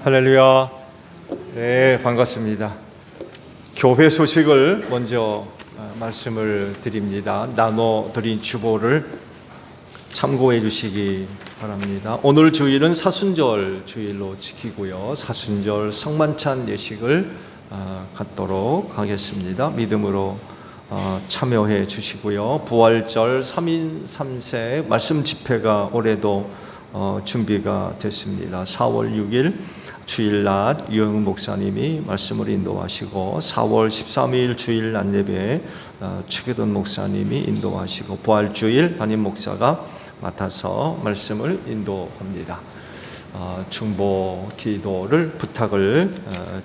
할렐루야. 네, 반갑습니다. 교회 소식을 먼저 말씀을 드립니다. 나눠드린 주보를 참고해 주시기 바랍니다. 오늘 주일은 사순절 주일로 지키고요. 사순절 성만찬 예식을 갖도록 하겠습니다. 믿음으로 참여해 주시고요. 부활절 3인 3세 말씀 집회가 올해도 준비가 됐습니다. 4월 6일 주일낮 유영 목사님이 말씀을 인도하시고 4월 13일 주일 낮 예배 최계돈 목사님이 인도하시고 부활주일 담임 목사가 맡아서 말씀을 인도합니다. 중보 기도를 부탁을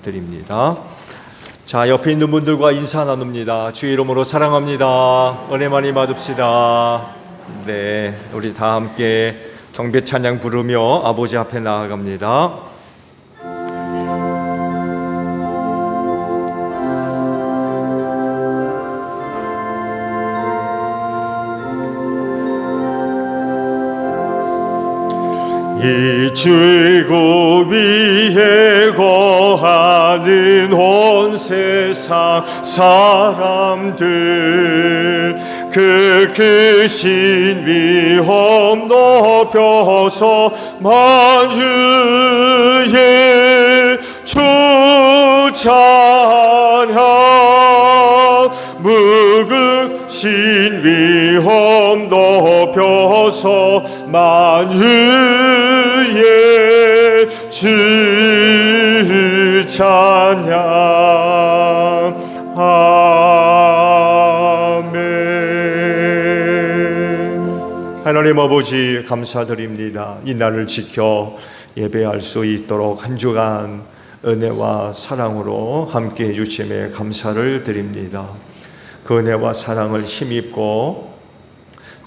드립니다. 자, 옆에 있는 분들과 인사 나눕니다. 주의 이름으로 사랑합니다. 은혜 많이 받읍시다. 네, 우리 다 함께 경배 찬양 부르며 아버지 앞에 나아갑니다. 이 출구 위에 거하는 온 세상 사람들 그 크신 위엄 높여서 만유의 주 찬양 묵으신 위엄 높여서 만유의 주 찬양 아멘. 하나님 아버지 감사드립니다. 이 날을 지켜 예배할 수 있도록 한 주간 은혜와 사랑으로 함께해 주심에 감사를 드립니다. 그 은혜와 사랑을 힘입고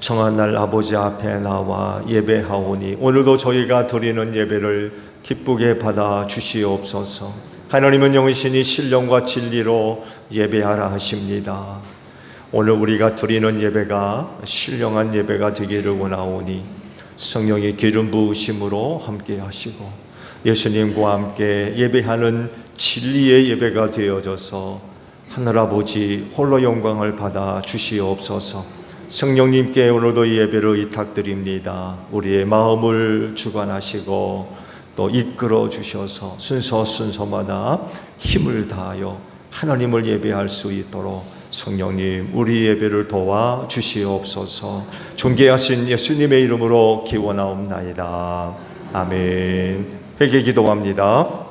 정한 날 아버지 앞에 나와 예배하오니 오늘도 저희가 드리는 예배를 기쁘게 받아 주시옵소서. 하나님은 영이시니 신령과 진리로 예배하라 하십니다. 오늘 우리가 드리는 예배가 신령한 예배가 되기를 원하오니 성령의 기름 부으심으로 함께 하시고 예수님과 함께 예배하는 진리의 예배가 되어져서 하늘아버지 홀로 영광을 받아 주시옵소서. 성령님께 오늘도 예배를 의탁드립니다. 우리의 마음을 주관하시고 또 이끌어 주셔서 순서마다 힘을 다하여 하나님을 예배할 수 있도록 성령님 우리 예배를 도와 주시옵소서. 존귀하신 예수님의 이름으로 기원하옵나이다. 아멘. 회개 기도합니다.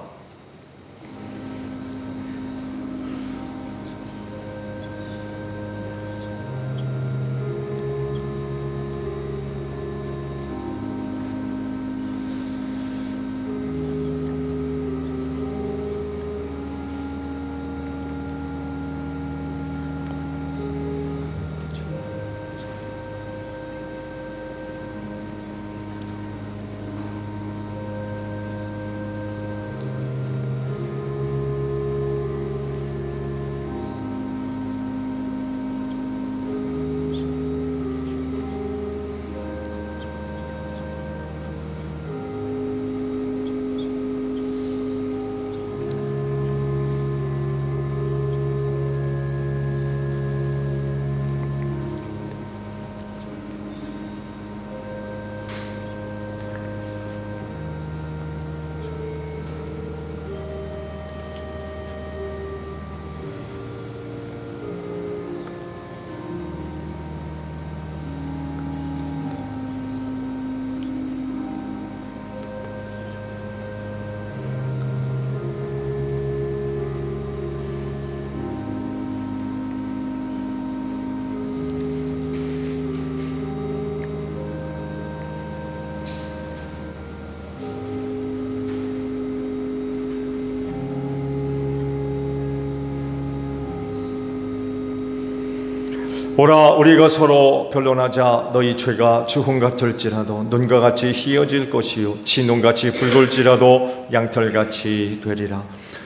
보라 우리가 서로 변론하자. 너희 죄가 주홍 같을지라도 눈과 같이 희어질 것이요 진홍같이 붉을지라도 양털같이 되리라.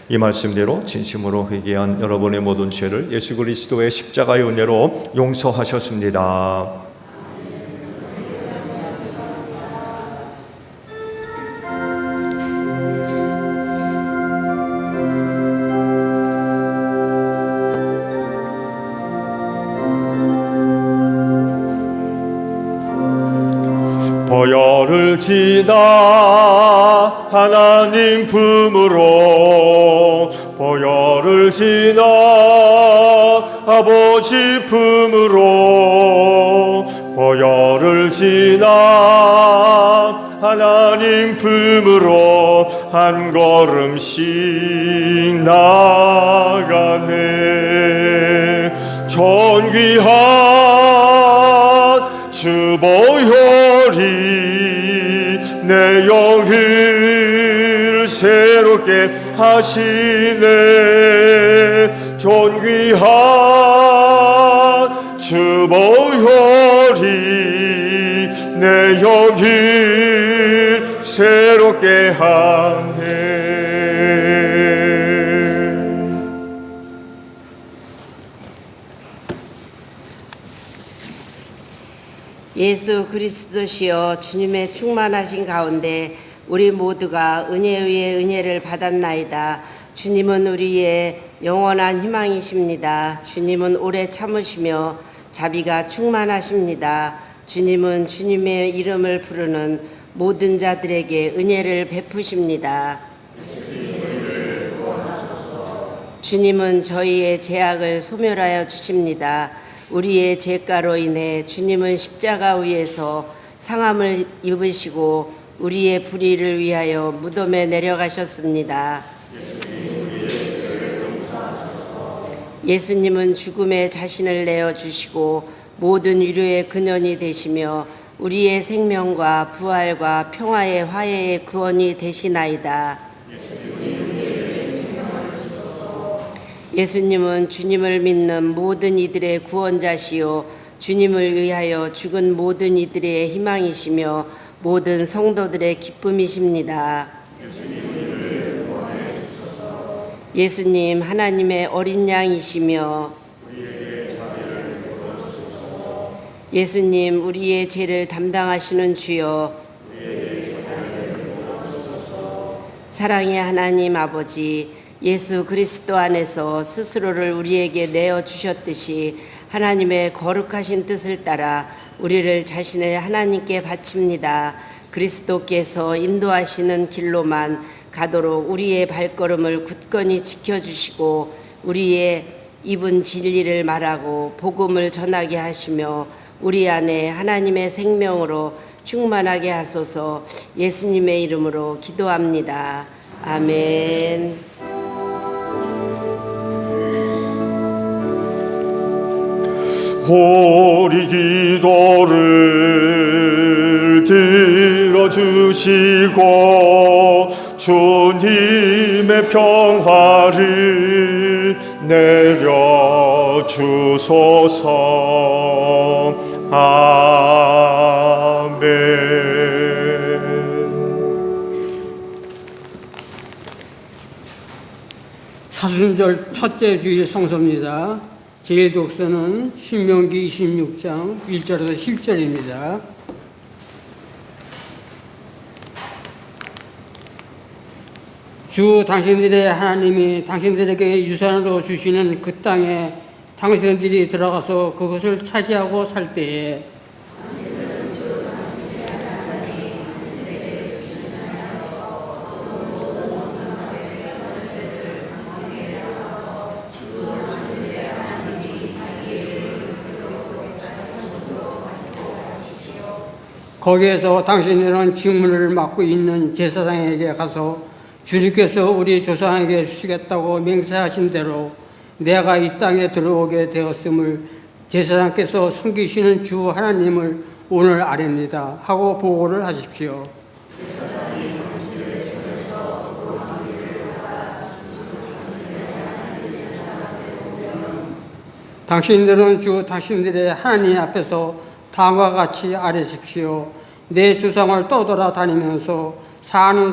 이 말씀대로 진심으로 회개한 여러분의 모든 죄를 예수 그리스도의 십자가의 은혜로 용서하셨습니다. 보혈을 지나 하나님 품으로 보혈을 지나 아버지 품으로 보혈을 지나 하나님 품으로 한 걸음씩 나가네. 존귀한 주 보혈이 내 영을 새롭게 하시네. 존귀한 주 보혈이 내 영을 새롭게 하네. 예수 그리스도시여 주님의 충만하신 가운데 우리 모두가 은혜 위에 은혜를 받았나이다. 주님은 우리의 영원한 희망이십니다. 주님은 오래 참으시며 자비가 충만하십니다. 주님은 주님의 이름을 부르는 모든 자들에게 은혜를 베푸십니다. 주님은 저희의 죄악을 소멸하여 주십니다. 우리의 죄가로 인해 주님은 십자가 위에서 상함을 입으시고 우리의 불의를 위하여 무덤에 내려가셨습니다. 예수님은 죽음에 자신을 내어주시고 모든 위로의 근원이 되시며 우리의 생명과 부활과 평화의 화해의 구원이 되시나이다. 예수님은 주님을 믿는 모든 이들의 구원자시요 주님을 위하여 죽은 모든 이들의 희망이시며 모든 성도들의 기쁨이십니다. 예수님 하나님의 어린 양이시며 예수님 우리의 죄를 담당하시는 주여 사랑의 하나님 아버지 예수 그리스도 안에서 스스로를 우리에게 내어주셨듯이 하나님의 거룩하신 뜻을 따라 우리를 자신을 하나님께 바칩니다. 그리스도께서 인도하시는 길로만 가도록 우리의 발걸음을 굳건히 지켜주시고 우리의 입은 진리를 말하고 복음을 전하게 하시며 우리 안에 하나님의 생명으로 충만하게 하소서. 예수님의 이름으로 기도합니다. 아멘. 우리 기도를 들어주시고 주님의 평화를 내려주소서. 아멘. 사순절 첫째 주일 성서입니다. 제1독서는 신명기 26장 1절에서 10절입니다. 주 당신들의 하나님이 당신들에게 유산으로 주시는 그 땅에 당신들이 들어가서 그것을 차지하고 살 때에 거기에서 당신들은 직무를 맡고 있는 제사장에게 가서 주님께서 우리 조상에게 주시겠다고 맹세하신 대로 내가 이 땅에 들어오게 되었음을 제사장께서 섬기시는 주 하나님을 오늘 아렵니다 하고 보고를 하십시오. 당신들은 주 당신들의 하나님 앞에서 다음과 같이 아뢰십시오. 내 주상을 떠돌아다니면서 사는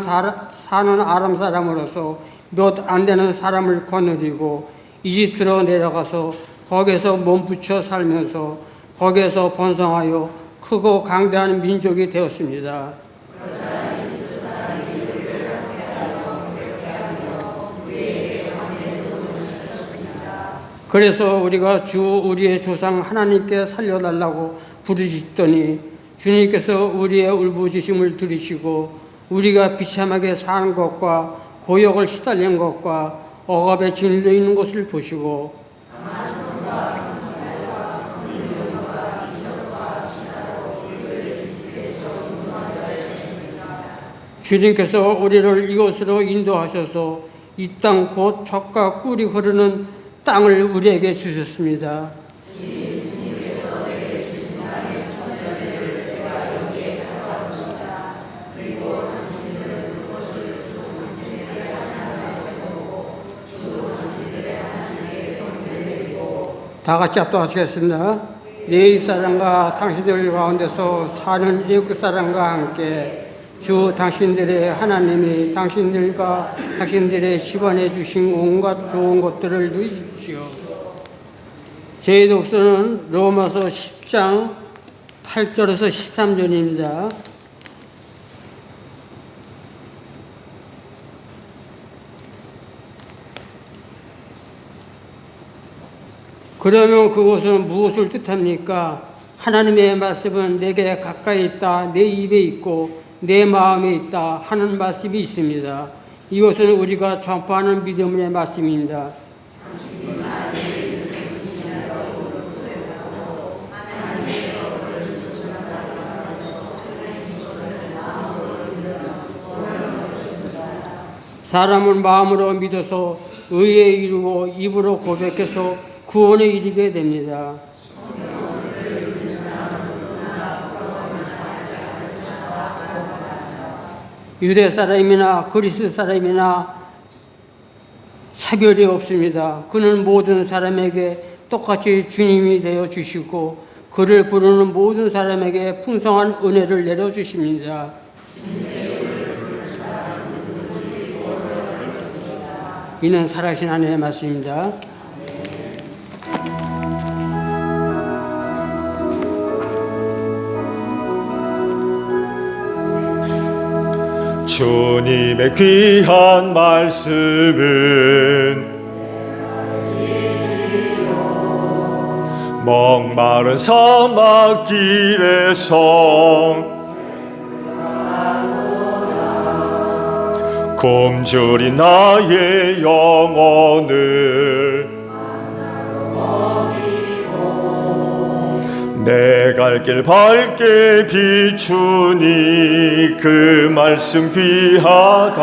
아람 사람으로서 몇 안 되는 사람을 거느리고 이집트로 내려가서 거기서 몸부쳐 살면서 거기에서 번성하여 크고 강대한 민족이 되었습니다. 그래서 우리가 주 우리의 조상 하나님께 살려달라고 부르짖더니 주님께서 우리의 울부짖음을 들으시고 우리가 비참하게 사는 것과 고역을 시달린 것과 억압에 짓눌려 있는 것을 보시고 주님께서 우리를 이곳으로 인도하셔서 이 땅 곧 젖과 꿀이 흐르는 땅을 우리에게 주셨습니다. 다 같이 합독하시겠습니다. 내 이웃사람과 당신들 가운데서 사는 애국 사람과 함께 주 당신들의 하나님이 당신들과 당신들의 집안에 주신 온갖 좋은 것들을 누리십시오. 제 독서는 로마서 10장 8절에서 13절입니다. 그러면 그것은 무엇을 뜻합니까? 하나님의 말씀은 내게 가까이 있다, 내 입에 있고 내 마음에 있다 하는 말씀이 있습니다. 이것은 우리가 전파하는 믿음의 말씀입니다. 사람은 마음으로 믿어서 의에 이르고 입으로 고백해서 구원에 이르게 됩니다. 유대 사람이나 그리스 사람이나 차별이 없습니다. 그는 모든 사람에게 똑같이 주님이 되어 주시고 그를 부르는 모든 사람에게 풍성한 은혜를 내려 주십니다. 이는 살아계신 하나님의 말씀입니다. 주님의 귀한 말씀은 목마른 사막길에서 굶주린 나의 영혼을 내 갈 길 밝게 비추니 그 말씀 귀하다.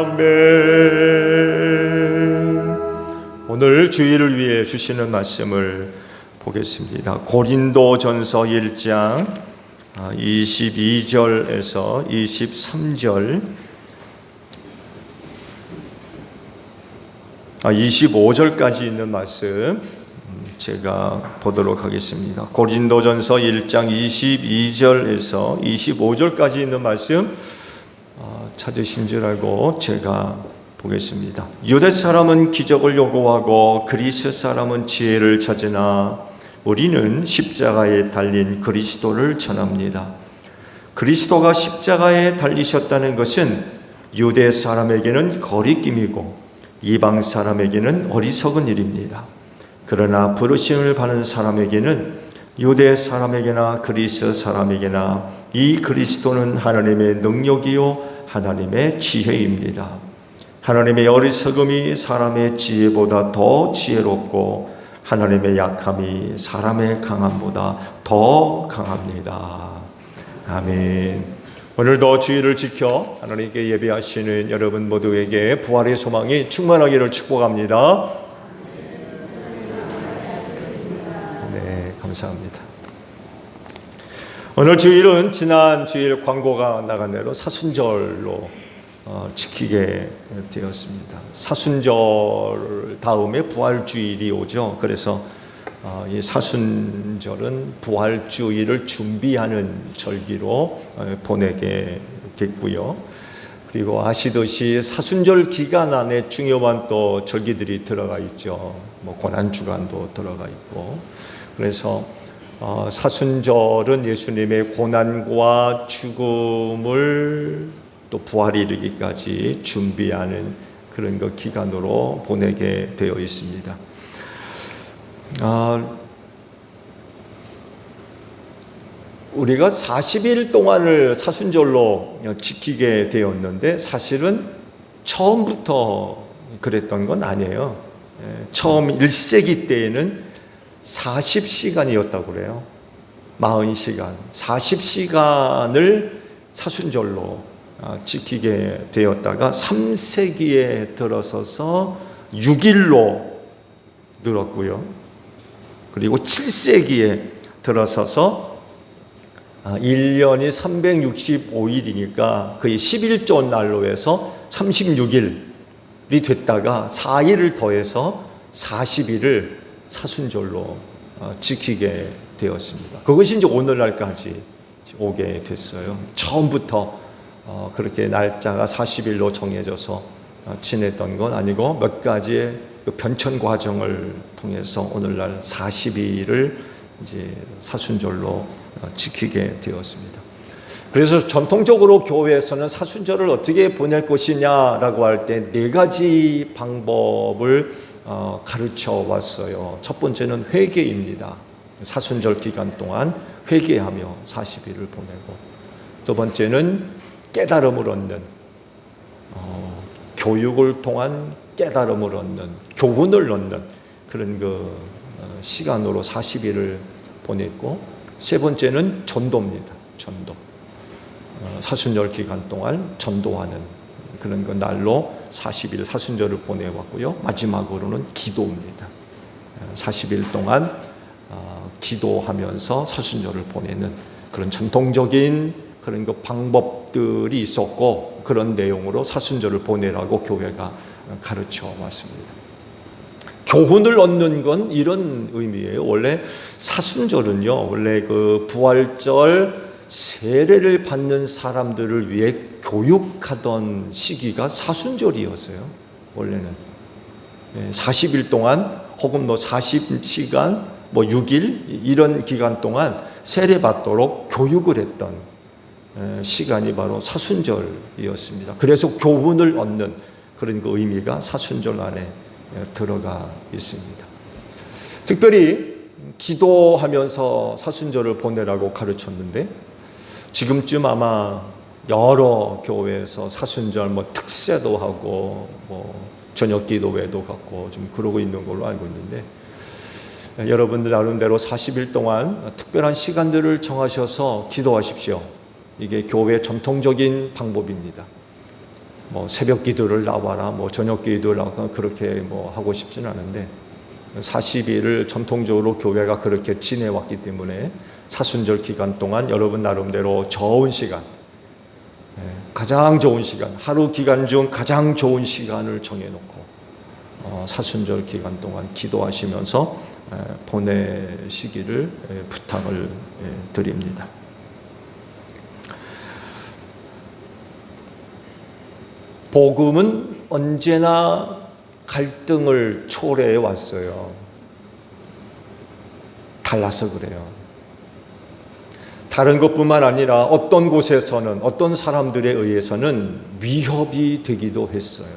아멘. 오늘 주일을 위해 주시는 말씀을 보겠습니다. 고린도전서 1장 22절에서 23절 25절까지 있는 말씀 제가 보도록 하겠습니다. 고린도전서 1장 22절에서 25절까지 있는 말씀 찾으신 줄 알고 제가 보겠습니다. 유대 사람은 기적을 요구하고 그리스 사람은 지혜를 찾으나 우리는 십자가에 달린 그리스도를 전합니다. 그리스도가 십자가에 달리셨다는 것은 유대 사람에게는 거리낌이고 이방 사람에게는 어리석은 일입니다. 그러나 부르심을 받은 사람에게는 유대 사람에게나 그리스 사람에게나 이 그리스도는 하나님의 능력이요 하나님의 지혜입니다. 하나님의 어리석음이 사람의 지혜보다 더 지혜롭고 하나님의 약함이 사람의 강함보다 더 강합니다. 아멘. 오늘도 주의를 지켜 하나님께 예배하시는 여러분 모두에게 부활의 소망이 충만하기를 축복합니다. 네, 감사합니다. 오늘 주일은 지난 주일 광고가 나간 대로 사순절로 지키게 되었습니다. 사순절 다음에 부활주일이 오죠. 그래서 이 사순절은 부활주일을 준비하는 절기로 보내게 됐고요. 그리고 아시듯이 사순절 기간 안에 중요한 또 절기들이 들어가 있죠. 뭐 고난주간도 들어가 있고. 그래서 사순절은 예수님의 고난과 죽음을 또 부활이 이르기까지 준비하는 그런 그 기간으로 보내게 되어 있습니다. 우리가 40일 동안을 사순절로 지키게 되었는데 사실은 처음부터 그랬던 건 아니에요. 처음 1세기 때에는 40시간이었다고 그래요. 40시간. 40시간을 사순절로 지키게 되었다가 3세기에 들어서서 6일로 늘었고요. 그리고 7세기에 들어서서 1년이 365일이니까 거의 11조 날로 해서 36일이 됐다가 4일을 더해서 40일을 사순절로 지키게 되었습니다. 그것이 이제 오늘날까지 오게 됐어요. 처음부터 그렇게 날짜가 40일로 정해져서 지냈던 건 아니고 몇 가지의 그 변천 과정을 통해서 오늘날 40일을 이제 사순절로 지키게 되었습니다. 그래서 전통적으로 교회에서는 사순절을 어떻게 보낼 것이냐라고 할 때 4가지 방법을 가르쳐 왔어요. 첫 번째는 회개입니다. 사순절 기간 동안 회개하며 40일을 보내고, 두 번째는 깨달음을 얻는, 교육을 통한 깨달음을 얻는, 교훈을 얻는 그런 그 시간으로 40일을 보냈고, 세 번째는 전도입니다. 전도. 사순절 기간 동안 전도하는 그런 그 날로 40일 사순절을 보내왔고요. 마지막으로는 기도입니다. 40일 동안 기도하면서 사순절을 보내는 그런 전통적인 그런 그 방법들이 있었고, 그런 내용으로 사순절을 보내라고 교회가 가르쳐 왔습니다. 교훈을 얻는 건 이런 의미예요. 원래 사순절은요, 원래 그 부활절 세례를 받는 사람들을 위해 교육하던 시기가 사순절이었어요. 원래는 40일 동안 혹은 40시간 6일 이런 기간 동안 세례 받도록 교육을 했던 시간이 바로 사순절이었습니다. 그래서 교훈을 얻는 그런 그 의미가 사순절 안에 들어가 있습니다. 특별히 기도하면서 사순절을 보내라고 가르쳤는데, 지금쯤 아마 여러 교회에서 사순절 특세도 하고 저녁 기도회도 갖고 좀 그러고 있는 걸로 알고 있는데, 여러분들 나름대로 40일 동안 특별한 시간들을 정하셔서 기도하십시오. 이게 교회 전통적인 방법입니다. 새벽 기도를 나와라, 저녁 기도를 나와라, 그렇게 하고 싶지는 않은데, 40일을 전통적으로 교회가 그렇게 지내왔기 때문에 사순절 기간 동안 여러분 나름대로 좋은 시간, 가장 좋은 시간, 하루 기간 중 가장 좋은 시간을 정해놓고 사순절 기간 동안 기도하시면서 보내시기를 부탁을 드립니다. 복음은 언제나 갈등을 초래해 왔어요. 달라서 그래요. 다른 것뿐만 아니라 어떤 곳에서는, 어떤 사람들에 의해서는 위협이 되기도 했어요.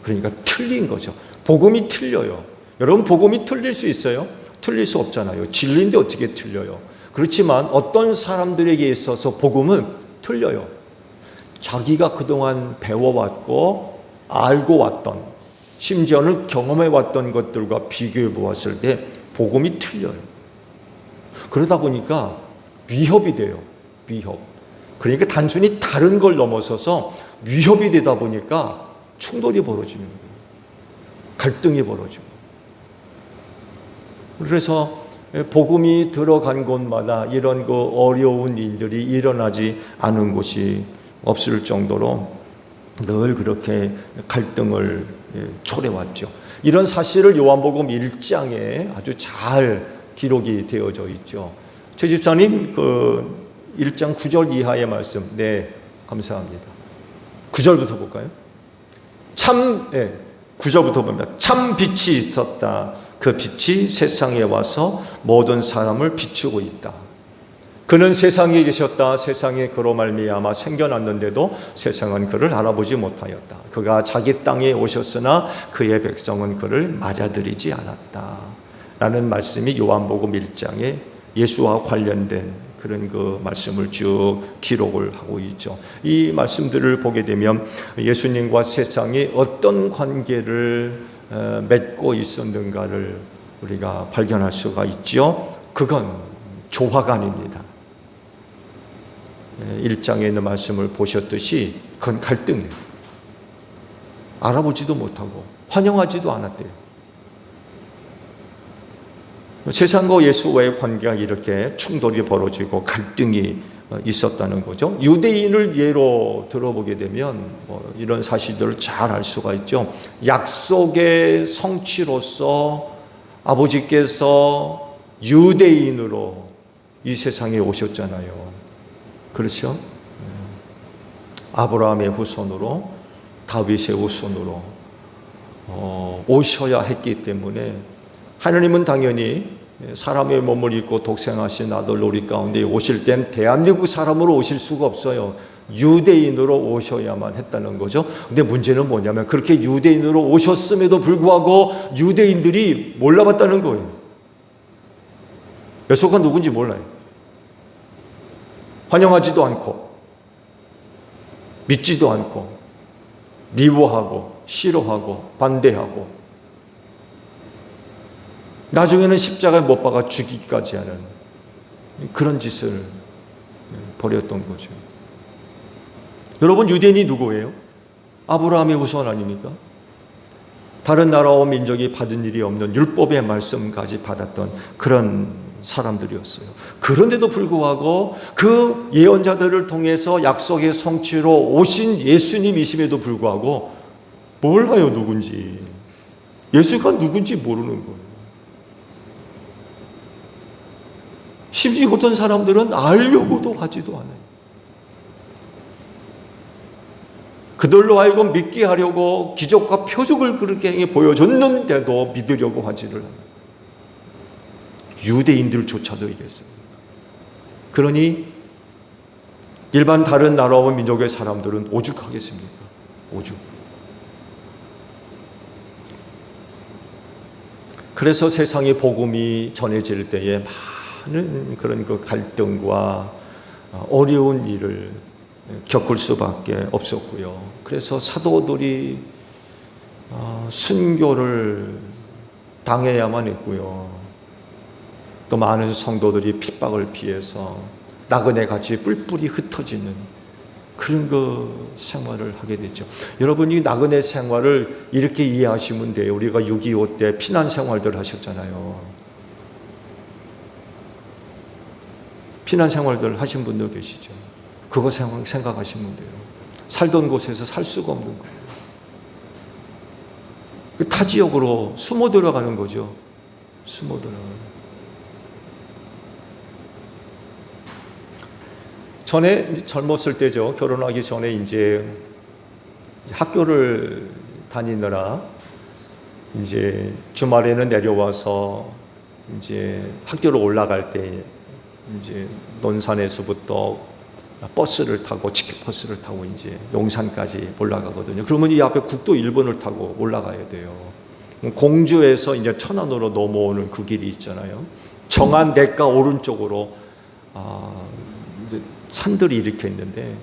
그러니까 틀린 거죠. 복음이 틀려요. 여러분, 복음이 틀릴 수 있어요? 틀릴 수 없잖아요. 진리인데 어떻게 틀려요? 그렇지만 어떤 사람들에게 있어서 복음은 틀려요. 자기가 그동안 배워왔고 알고 왔던, 심지어는 경험해왔던 것들과 비교해 보았을 때 복음이 틀려요. 그러다 보니까 위협이 돼요. 위협. 그러니까 단순히 다른 걸 넘어서서 위협이 되다 보니까 충돌이 벌어지는 거예요. 갈등이 벌어지고. 그래서 복음이 들어간 곳마다 이런 그 어려운 일들이 일어나지 않은 곳이 없을 정도로 늘 그렇게 갈등을 초래왔죠. 이런 사실을 요한복음 1장에 아주 잘 기록이 되어져 있죠. 최 집사님, 그 1장 9절 이하의 말씀, 네, 감사합니다. 9절부터 볼까요? 9절부터 봅니다. 참 빛이 있었다. 그 빛이 세상에 와서 모든 사람을 비추고 있다. 그는 세상에 계셨다. 세상에 그로 말미암아 생겨났는데도 세상은 그를 알아보지 못하였다. 그가 자기 땅에 오셨으나 그의 백성은 그를 맞아들이지 않았다. 라는 말씀이 요한복음 1장에 예수와 관련된 그런 그 말씀을 쭉 기록을 하고 있죠. 이 말씀들을 보게 되면 예수님과 세상이 어떤 관계를 맺고 있었는가를 우리가 발견할 수가 있죠. 그건 조화관입니다. 1장에 있는 말씀을 보셨듯이 그건 갈등이에요. 알아보지도 못하고 환영하지도 않았대요. 세상과 예수와의 관계가 이렇게 충돌이 벌어지고 갈등이 있었다는 거죠. 유대인을 예로 들어보게 되면 이런 사실들을 잘 알 수가 있죠. 약속의 성취로서 아버지께서 유대인으로 이 세상에 오셨잖아요. 그렇죠? 아브라함의 후손으로, 다윗의 후손으로 오셔야 했기 때문에 하나님은 당연히 사람의 몸을 입고 독생하신 아들 우리 가운데 오실 땐 대한민국 사람으로 오실 수가 없어요. 유대인으로 오셔야만 했다는 거죠. 근데 문제는 뭐냐면 그렇게 유대인으로 오셨음에도 불구하고 유대인들이 몰라봤다는 거예요. 예수가 누군지 몰라요. 환영하지도 않고 믿지도 않고 미워하고 싫어하고 반대하고 나중에는 십자가에 못 박아 죽이기까지 하는 그런 짓을 벌였던 거죠. 여러분, 유대인이 누구예요? 아브라함의 후손 아닙니까? 다른 나라와 민족이 받은 일이 없는 율법의 말씀까지 받았던 그런 사람들이었어요. 그런데도 불구하고 그 예언자들을 통해서 약속의 성취로 오신 예수님이심에도 불구하고 몰라요, 누군지. 예수가 누군지 모르는 거예요. 심지어 어떤 사람들은 알려고도 하지도 않아요. 그들로 하여금 믿게 하려고 기적과 표적을 그렇게 보여줬는데도 믿으려고 하지를 않아요. 유대인들조차도 이랬습니다. 그러니 일반 다른 나라와 민족의 사람들은 오죽하겠습니까? 오죽. 그래서 세상에 복음이 전해질 때에 많은 그런 그 갈등과 어려운 일을 겪을 수밖에 없었고요. 그래서 사도들이 순교를 당해야만 했고요. 또 많은 성도들이 핍박을 피해서 나그네 같이 뿔뿔이 흩어지는 그런 그 생활을 하게 됐죠. 여러분이 나그네 생활을 이렇게 이해하시면 돼요. 우리가 6.25 때 피난 생활들 하셨잖아요. 피난 생활들 하신 분도 계시죠. 그거 생각하시면 돼요. 살던 곳에서 살 수가 없는 거예요. 타 지역으로 숨어 들어가는 거죠. 숨어 들어가는. 전에 젊었을 때죠. 결혼하기 전에 이제 학교를 다니느라 이제 주말에는 내려와서 이제 학교로 올라갈 때 이제 논산에서부터 버스를 타고 치킨버스를 타고 이제 용산까지 올라가거든요. 그러면 이 앞에 국도 1번을 타고 올라가야 돼요. 공주에서 이제 천안으로 넘어오는 그 길이 있잖아요. 정안 내가 오른쪽으로 이제 산들이 이렇게 있는데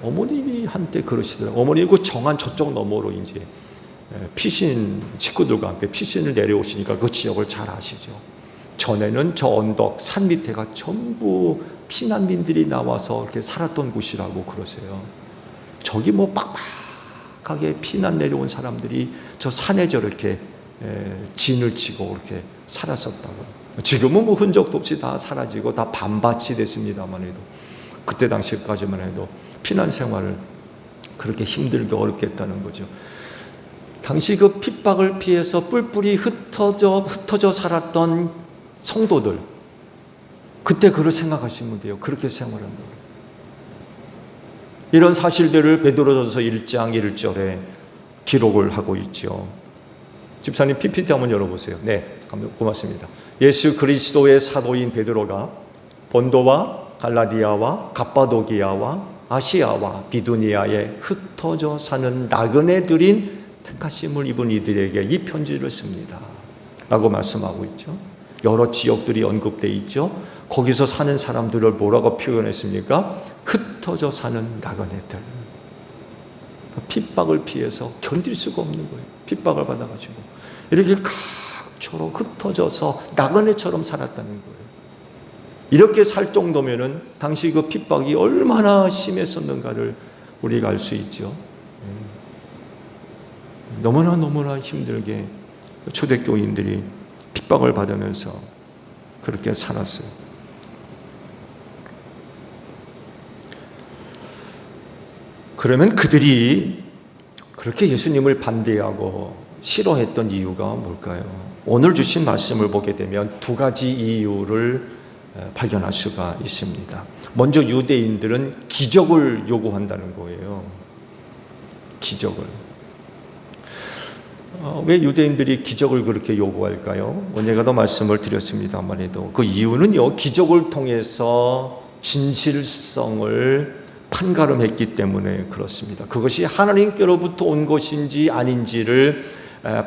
어머님이 한때 그러시더라고요. 어머니 그 정안 저쪽 너머로 이제 피신 식구들과 함께 피신을 내려오시니까 그 지역을 잘 아시죠. 전에는 저 언덕 산 밑에가 전부 피난민들이 나와서 이렇게 살았던 곳이라고 그러세요. 저기 뭐 빡빡하게 피난 내려온 사람들이 저 산에 저렇게 진을 치고 이렇게 살았었다고. 지금은 뭐 흔적도 없이 다 사라지고 다 반밭이 됐습니다만 해도 그때 당시까지만 해도 피난 생활을 그렇게 힘들게 어렵게 했다는 거죠. 당시 그 핍박을 피해서 뿔뿔이 흩어져 살았던 성도들, 그때 그걸 생각하시면 돼요. 그렇게 생활한 거예요. 이런 사실들을 베드로전서 1장 1절에 기록을 하고 있죠. 집사님 PPT 한번 열어보세요. 네, 고맙습니다. 예수 그리스도의 사도인 베드로가 본도와 갈라디아와 갑바도기아와 아시아와 비두니아에 흩어져 사는 나그네들인 택하심을 입은 이들에게 이 편지를 씁니다. 라고 말씀하고 있죠. 여러 지역들이 언급되어 있죠. 거기서 사는 사람들을 뭐라고 표현했습니까? 흩어져 사는 나그네들. 핍박을 피해서 견딜 수가 없는 거예요. 핍박을 받아가지고 이렇게 각처로 흩어져서 나그네처럼 살았다는 거예요. 이렇게 살 정도면은 당시 그 핍박이 얼마나 심했었는가를 우리가 알 수 있죠. 너무나 힘들게 초대교인들이 핍박을 받으면서 그렇게 살았어요. 그러면 그들이 그렇게 예수님을 반대하고 싫어했던 이유가 뭘까요? 오늘 주신 말씀을 보게 되면 두 가지 이유를 발견할 수가 있습니다. 먼저 유대인들은 기적을 요구한다는 거예요. 기적을. 왜 유대인들이 기적을 그렇게 요구할까요? 언젠가도 말씀을 드렸습니다만 해도 그 이유는요, 기적을 통해서 진실성을 판가름했기 때문에 그렇습니다. 그것이 하나님께로부터 온 것인지 아닌지를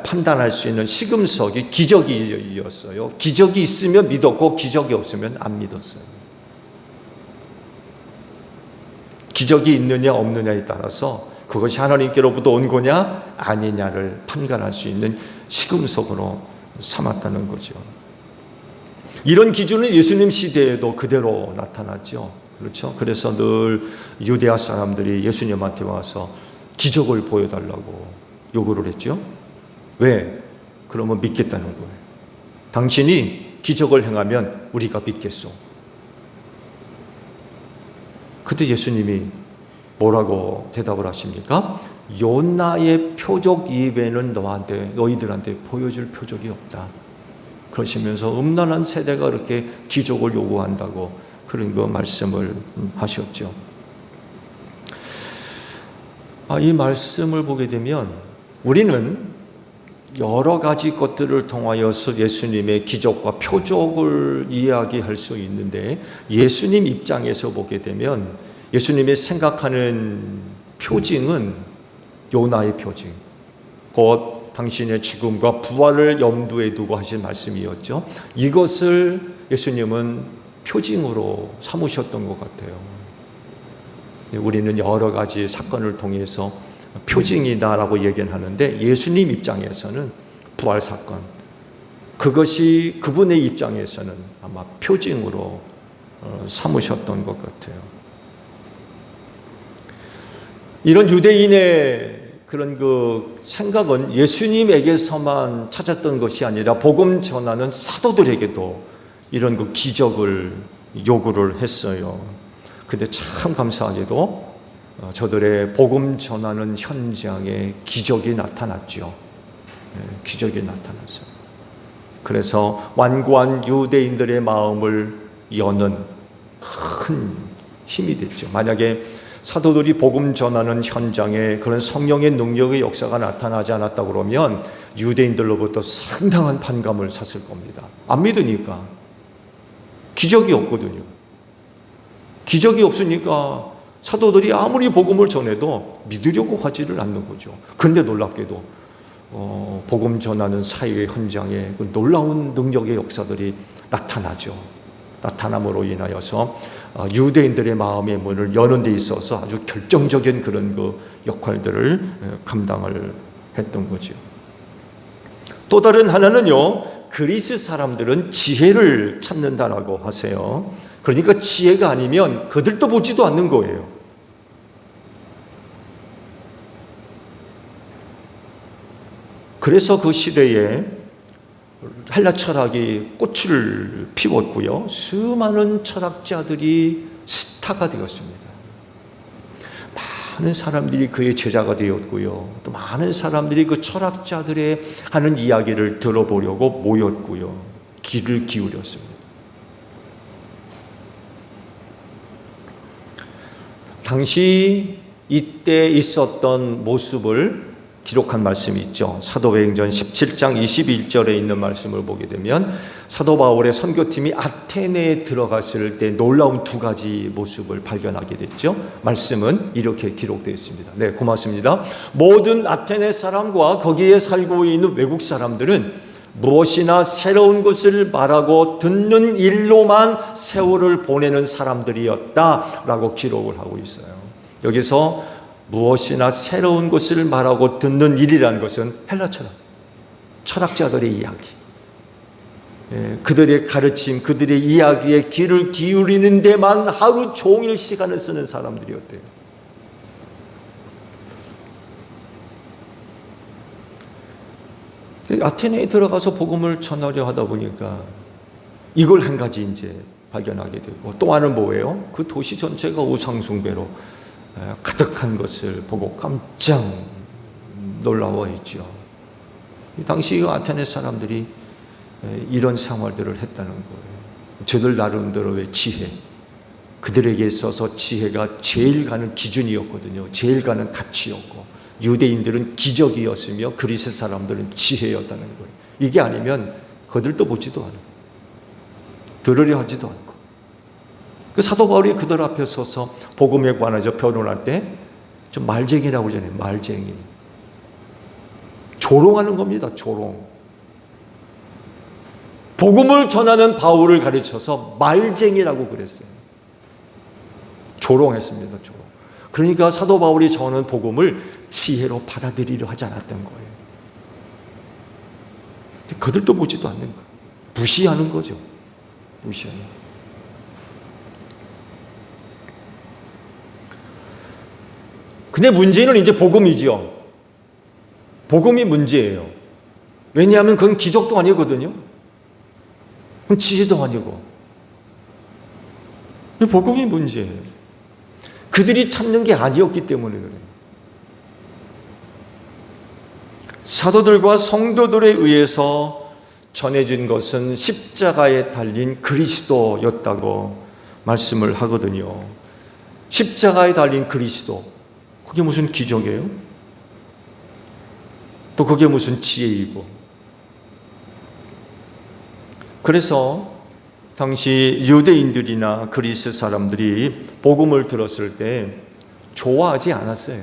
판단할 수 있는 시금석이 기적이었어요. 기적이 있으면 믿었고 기적이 없으면 안 믿었어요. 기적이 있느냐 없느냐에 따라서 그것이 하나님께로부터 온 거냐 아니냐를 판단할 수 있는 시금석으로 삼았다는 거죠. 이런 기준은 예수님 시대에도 그대로 나타났죠. 그렇죠? 그래서 늘 유대아 사람들이 예수님한테 와서 기적을 보여달라고 요구를 했죠. 왜? 그러면 믿겠다는 거예요. 당신이 기적을 행하면 우리가 믿겠소. 그때 예수님이 뭐라고 대답을 하십니까? 요나의 표적 이외에는 너희들한테 보여줄 표적이 없다. 그러시면서 음란한 세대가 그렇게 기적을 요구한다고 그런 거 말씀을 하셨죠. 이 말씀을 보게 되면 우리는 여러 가지 것들을 통하여서 예수님의 기적과 표적을 이야기할 수 있는데 예수님 입장에서 보게 되면 예수님이 생각하는 표징은 요나의 표징, 곧 당신의 죽음과 부활을 염두에 두고 하신 말씀이었죠. 이것을 예수님은 표징으로 삼으셨던 것 같아요. 우리는 여러 가지 사건을 통해서 표징이다라고 얘기는 하는데 예수님 입장에서는 부활 사건, 그것이 그분의 입장에서는 아마 표징으로 삼으셨던 것 같아요. 이런 유대인의 그런 그 생각은 예수님에게서만 찾았던 것이 아니라 복음 전하는 사도들에게도 이런 그 기적을 요구를 했어요. 근데 참 감사하게도 저들의 복음 전하는 현장에 기적이 나타났죠. 기적이 나타났어요. 그래서 완고한 유대인들의 마음을 여는 큰 힘이 됐죠. 만약에 사도들이 복음 전하는 현장에 그런 성령의 능력의 역사가 나타나지 않았다 그러면 유대인들로부터 상당한 반감을 샀을 겁니다. 안 믿으니까. 기적이 없거든요. 기적이 없으니까 사도들이 아무리 복음을 전해도 믿으려고 하지를 않는 거죠. 그런데 놀랍게도 복음 전하는 사회의 현장에 그 놀라운 능력의 역사들이 나타나죠. 나타남으로 인하여서 유대인들의 마음의 문을 여는 데 있어서 아주 결정적인 그런 그 역할들을 감당을 했던 거죠. 또 다른 하나는요, 그리스 사람들은 지혜를 찾는다라고 하세요. 그러니까 지혜가 아니면 그들도 보지도 않는 거예요. 그래서 그 시대에 헬라 철학이 꽃을 피웠고요. 수많은 철학자들이 스타가 되었습니다. 많은 사람들이 그의 제자가 되었고요. 또 많은 사람들이 그 철학자들의 하는 이야기를 들어보려고 모였고요. 귀를 기울였습니다. 당시 이때 있었던 모습을 기록한 말씀이 있죠. 사도행전 17장 21절에 있는 말씀을 보게 되면 사도 바울의 선교팀이 아테네에 들어갔을 때 놀라운 두 가지 모습을 발견하게 됐죠. 말씀은 이렇게 기록되어 있습니다. 네, 고맙습니다. 모든 아테네 사람과 거기에 살고 있는 외국 사람들은 무엇이나 새로운 것을 말하고 듣는 일로만 세월을 보내는 사람들이었다라고 기록을 하고 있어요. 여기서 무엇이나 새로운 것을 말하고 듣는 일이라는 것은 헬라 철학자들의 이야기, 그들의 가르침, 그들의 이야기에 귀를 기울이는 데만 하루 종일 시간을 쓰는 사람들이었대요. 아테네에 들어가서 복음을 전하려 하다 보니까 이걸 한 가지 이제 발견하게 되고, 또 하나는 뭐예요? 그 도시 전체가 우상숭배로 가득한 것을 보고 깜짝 놀라워했죠. 당시 아테네 사람들이 이런 생활들을 했다는 거예요. 저들 나름대로의 지혜, 그들에게 있어서 지혜가 제일 가는 기준이었거든요. 제일 가는 가치였고, 유대인들은 기적이었으며 그리스 사람들은 지혜였다는 거예요. 이게 아니면 그들도 보지도 않아, 들으려 하지도 않고. 그 사도 바울이 그들 앞에 서서 복음에 관해서 변론할 때 좀 말쟁이라고 하잖아요. 말쟁이, 조롱하는 겁니다. 조롱. 복음을 전하는 바울을 가르쳐서 말쟁이라고 그랬어요. 조롱했습니다. 조롱. 그러니까 사도 바울이 전하는 복음을 지혜로 받아들이려 하지 않았던 거예요. 그들도 보지도 않는 거예요. 무시하는 거죠. 무시하는 거예요. 근데 문제는 이제 복음이지요. 복음이 문제예요. 왜냐하면 그건 기적도 아니거든요. 그건 지혜도 아니고. 복음이 문제예요. 그들이 찾는 게 아니었기 때문에 그래요. 사도들과 성도들에 의해서 전해진 것은 십자가에 달린 그리스도였다고 말씀을 하거든요. 십자가에 달린 그리스도, 그게 무슨 기적이에요? 또 그게 무슨 지혜이고. 그래서 당시 유대인들이나 그리스 사람들이 복음을 들었을 때 좋아하지 않았어요.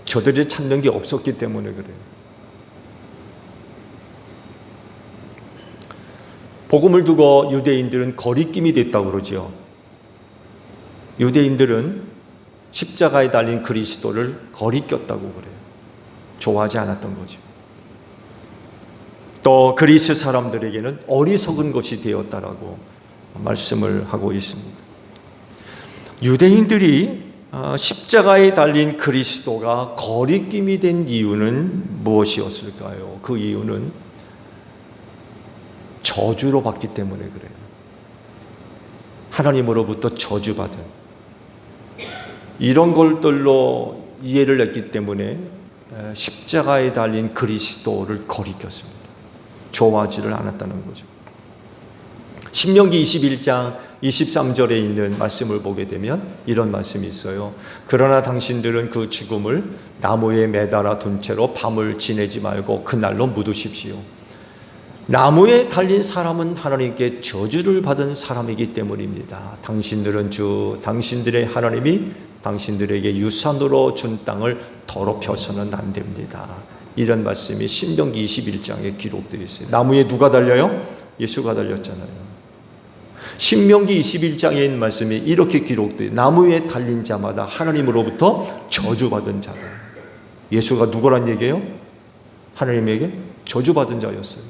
저들이 찾는 게 없었기 때문에 그래요. 복음을 두고 유대인들은 거리낌이 됐다고 그러죠. 유대인들은 십자가에 달린 그리스도를 거리꼈다고 그래요. 좋아하지 않았던 거죠. 또 그리스 사람들에게는 어리석은 것이 되었다라고 말씀을 하고 있습니다. 유대인들이 십자가에 달린 그리스도가 거리낌이 된 이유는 무엇이었을까요? 그 이유는 저주로 받기 때문에 그래요. 하나님으로부터 저주받은 이런 것들로 이해를 했기 때문에 십자가에 달린 그리스도를 거리켰습니다. 좋아하지를 않았다는 거죠. 신명기 21장 23절에 있는 말씀을 보게 되면 이런 말씀이 있어요. 그러나 당신들은 그 죽음을 나무에 매달아 둔 채로 밤을 지내지 말고 그날로 묻으십시오. 나무에 달린 사람은 하나님께 저주를 받은 사람이기 때문입니다. 당신들은 당신들의 하나님이 당신들에게 유산으로 준 땅을 더럽혀서는 안 됩니다. 이런 말씀이 신명기 21장에 기록되어 있어요. 나무에 누가 달려요? 예수가 달렸잖아요. 신명기 21장에 있는 말씀이 이렇게 기록돼요. 나무에 달린 자마다 하나님으로부터 저주받은 자다. 예수가 누구란 얘기예요? 하나님에게 저주받은 자였어요.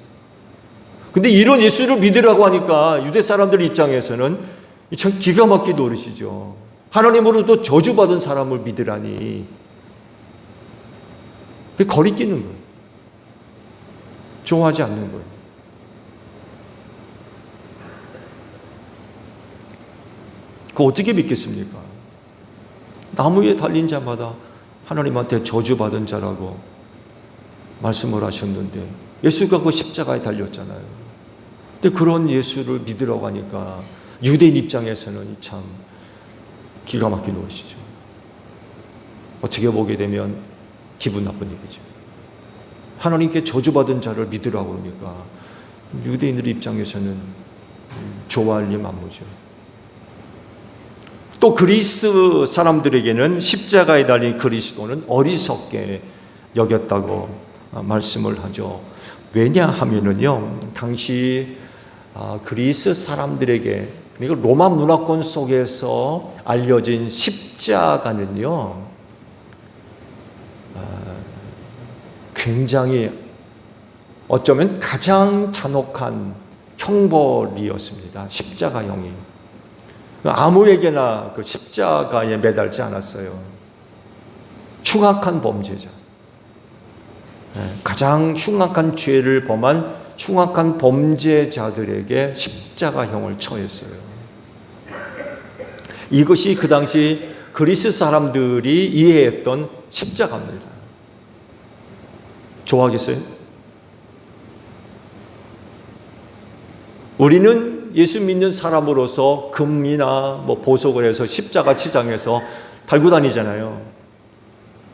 근데 이런 예수를 믿으라고 하니까 유대 사람들 입장에서는 참 기가 막히게 노릇이죠. 하나님으로부터 저주받은 사람을 믿으라니. 그게 거리끼는 거예요. 좋아하지 않는 거예요. 그거 어떻게 믿겠습니까? 나무에 달린 자마다 하나님한테 저주받은 자라고 말씀을 하셨는데 예수가 그 십자가에 달렸잖아요. 근데 그런 예수를 믿으라고 하니까 유대인 입장에서는 참 기가 막힌 노릇이죠. 어떻게 보게 되면 기분 나쁜 얘기죠. 하나님께 저주받은 자를 믿으라고 그러니까 유대인들 입장에서는 좋아할 일 만무죠. 또 그리스 사람들에게는 십자가에 달린 그리스도는 어리석게 여겼다고 말씀을 하죠. 왜냐하면은요, 당시 그리스 사람들에게, 그리고 로마 문화권 속에서 알려진 십자가는요, 굉장히 어쩌면 가장 잔혹한 형벌이었습니다. 십자가형이. 아무에게나 그 십자가에 매달지 않았어요. 흉악한 범죄자. 가장 흉악한 죄를 범한 흉악한 범죄자들에게 십자가형을 처했어요. 이것이 그 당시 그리스 사람들이 이해했던 십자가입니다. 좋아하겠어요? 우리는 예수 믿는 사람으로서 금이나 보석을 해서 십자가 치장해서 달고 다니잖아요.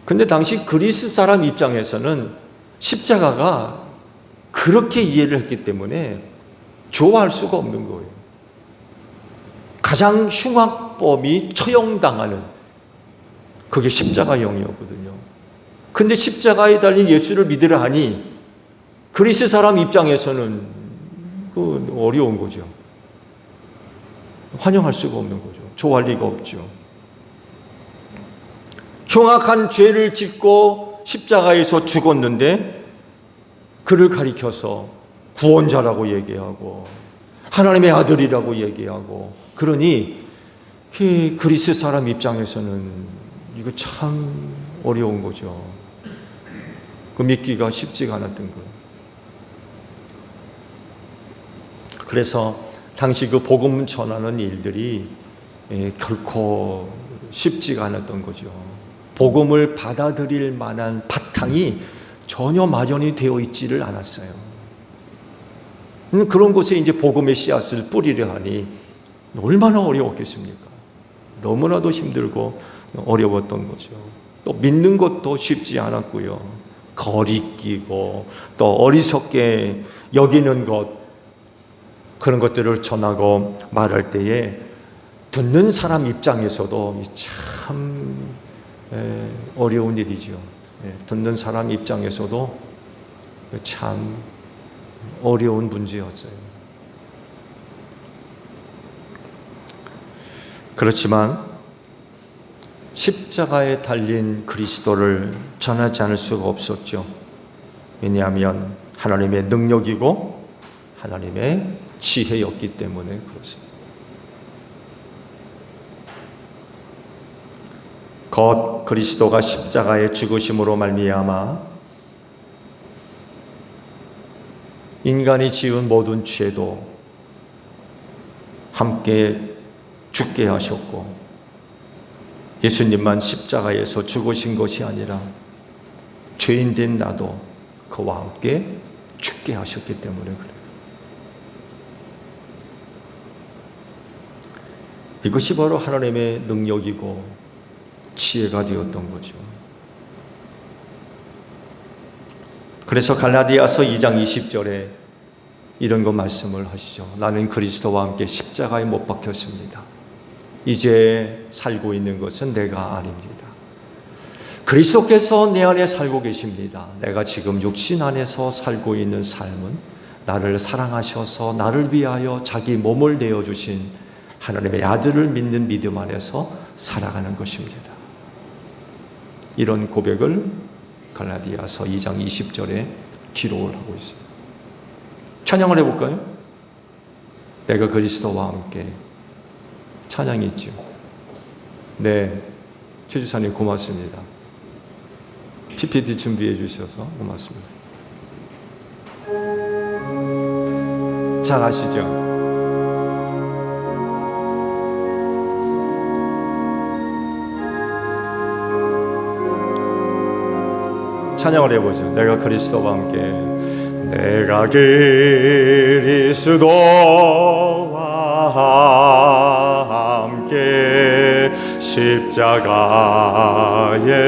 근데 당시 그리스 사람 입장에서는 십자가가 그렇게 이해를 했기 때문에 좋아할 수가 없는 거예요. 가장 흉악범이 처형당하는 그게 십자가형이었거든요. 근데 십자가에 달린 예수를 믿으라 하니 그리스 사람 입장에서는 어려운 거죠. 환영할 수가 없는 거죠. 좋아할 리가 없죠. 흉악한 죄를 짓고 십자가에서 죽었는데 그를 가리켜서 구원자라고 얘기하고 하나님의 아들이라고 얘기하고, 그러니 그리스 사람 입장에서는 이거 참 어려운 거죠. 그 믿기가 쉽지가 않았던 거예요. 그래서 당시 그 복음 전하는 일들이 결코 쉽지가 않았던 거죠. 복음을 받아들일 만한 바탕이 전혀 마련이 되어 있지를 않았어요. 그런 곳에 이제 복음의 씨앗을 뿌리려 하니 얼마나 어려웠겠습니까? 너무나도 힘들고 어려웠던 거죠. 또 믿는 것도 쉽지 않았고요. 거리끼고 또 어리석게 여기는 것, 그런 것들을 전하고 말할 때에 듣는 사람 입장에서도 참 어려운 일이죠. 듣는 사람 입장에서도 참 어려운 문제였어요. 그렇지만 십자가에 달린 그리스도를 전하지 않을 수가 없었죠. 왜냐하면 하나님의 능력이고 하나님의 지혜였기 때문에 그렇습니다. 곧 그리스도가 십자가에 죽으심으로 말미암아 인간이 지은 모든 죄도 함께 죽게 하셨고, 예수님만 십자가에서 죽으신 것이 아니라 죄인된 나도 그와 함께 죽게 하셨기 때문에 그래요. 이것이 바로 하나님의 능력이고 지혜가 되었던 거죠. 그래서 갈라디아서 2장 20절에 이런 거 말씀을 하시죠. 나는 그리스도와 함께 십자가에 못 박혔습니다. 이제 살고 있는 것은 내가 아닙니다. 그리스도께서 내 안에 살고 계십니다. 내가 지금 육신 안에서 살고 있는 삶은 나를 사랑하셔서 나를 위하여 자기 몸을 내어주신 하나님의 아들을 믿는 믿음 안에서 살아가는 것입니다. 이런 고백을 갈라디아서 2장 20절에 기록을 하고 있어요. 찬양을 해볼까요? 내가 그리스도와 함께. 찬양이 있죠. 네, 최주사님 고맙습니다. PPT 준비해 주셔서 고맙습니다. 잘 아시죠? 찬양을 해보죠. 내가 그리스도와 함께. 내가 그리스도와 함께 십자가에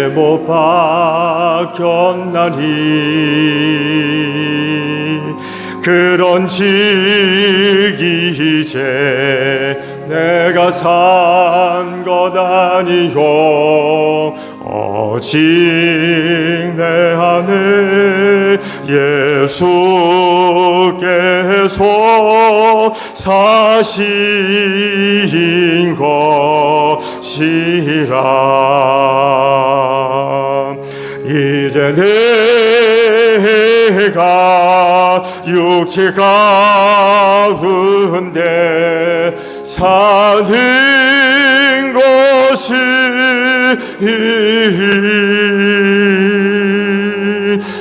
못 박혔나니 그런즉 이제 내가 산 것 아니요 오직 내 안에 예수께서 사신 것이라. 이제 내가 육체 가운데 사는 것을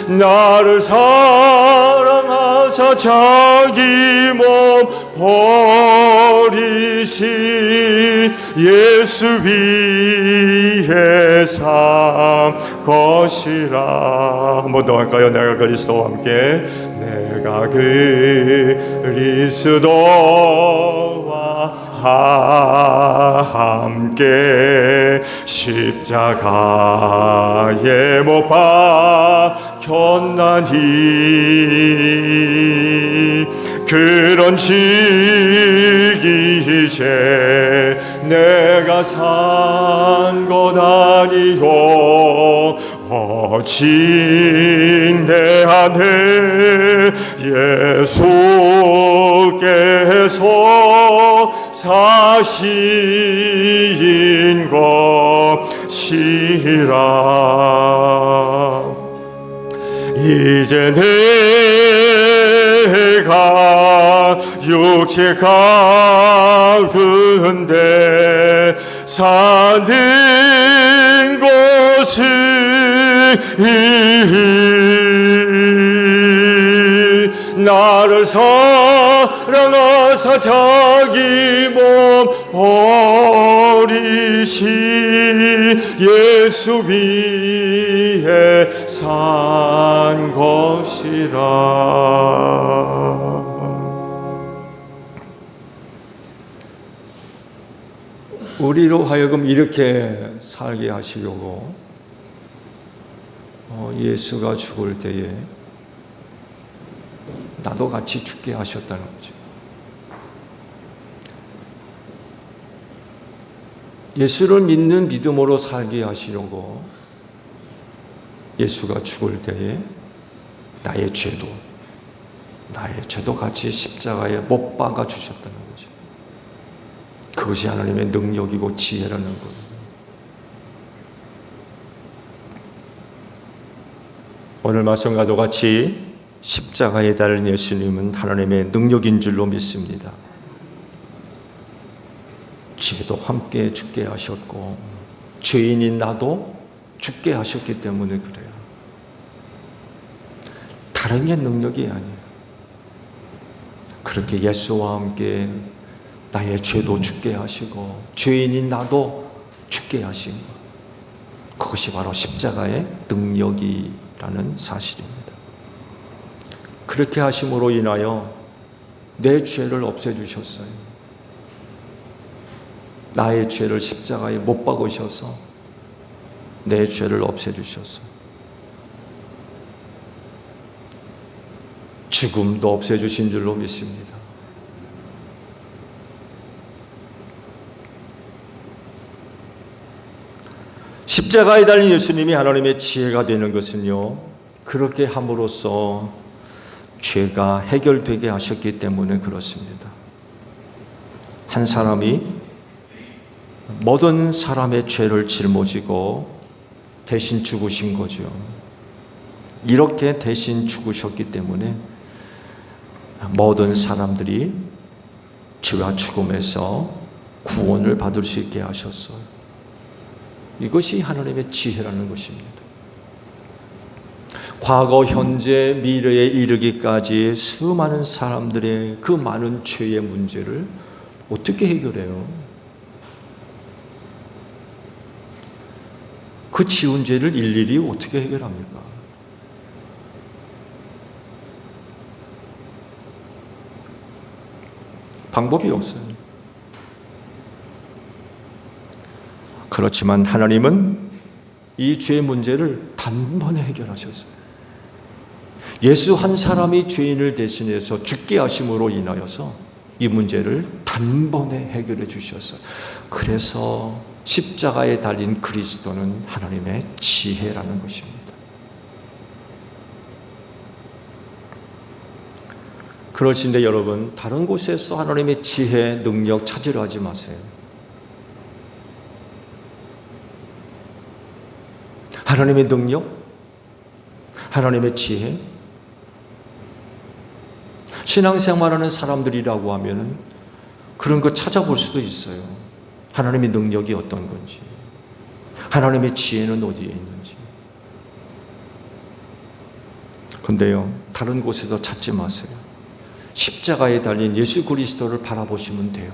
나를 사랑하사 자기 몸 버리신 예수 위에 산 것이라. 한 번 더 할까요? 내가 그리스도와 함께, 내가 그리스도와 함께 십자가에 못 박혔나니, 그런즉 이제 내가 산 것 아니요 오직 내 안에 예수께서 사신 것이라. 이제 내가 육체 가운데 사는 것을 나를 사랑하사 자기 몸 버리신 예수 위에 산 것이라. 우리로 하여금 이렇게 살게 하시려고 예수가 죽을 때에 나도 같이 죽게 하셨다는 거죠. 예수를 믿는 믿음으로 살게 하시려고 예수가 죽을 때에 나의 죄도 같이 십자가에 못 박아 주셨다는 거죠. 그것이 하나님의 능력이고 지혜라는 거예요. 오늘 말씀과도 같이 십자가에 달린 예수님은 하나님의 능력인 줄로 믿습니다. 죄도 함께 죽게 하셨고 죄인인 나도 죽게 하셨기 때문에 그래요. 다른 게 능력이 아니에요. 그렇게 예수와 함께 나의 죄도 죽게 하시고 죄인인 나도 죽게 하신 것, 그것이 바로 십자가의 능력이라는 사실입니다. 그렇게 하심으로 인하여 내 죄를 없애주셨어요. 나의 죄를 십자가에 못 박으셔서 내 죄를 없애주셨어요. 죽음도 없애주신 줄로 믿습니다. 십자가에 달린 예수님이 하나님의 지혜가 되는 것은요, 그렇게 함으로써 죄가 해결되게 하셨기 때문에 그렇습니다. 한 사람이 모든 사람의 죄를 짊어지고 대신 죽으신 거죠. 이렇게 대신 죽으셨기 때문에 모든 사람들이 죄와 죽음에서 구원을 받을 수 있게 하셨어요. 이것이 하나님의 지혜라는 것입니다. 과거, 현재, 미래에 이르기까지 수많은 사람들의 그 많은 죄의 문제를 어떻게 해결해요? 그 지은 죄를 일일이 어떻게 해결합니까? 방법이 없어요. 그렇지만 하나님은 이 죄의 문제를 단번에 해결하셨어요. 예수 한 사람이 죄인을 대신해서 죽게 하심으로 인하여서 이 문제를 단번에 해결해 주셨어요. 그래서 십자가에 달린 그리스도는 하나님의 지혜라는 것입니다. 그러신데 여러분, 다른 곳에서 하나님의 지혜, 능력 찾으려 하지 마세요. 하나님의 능력, 하나님의 지혜, 신앙생활하는 사람들이라고 하면은 그런 거 찾아볼 수도 있어요. 하나님의 능력이 어떤 건지, 하나님의 지혜는 어디에 있는지. 근데요, 다른 곳에서 찾지 마세요. 십자가에 달린 예수 그리스도를 바라보시면 돼요.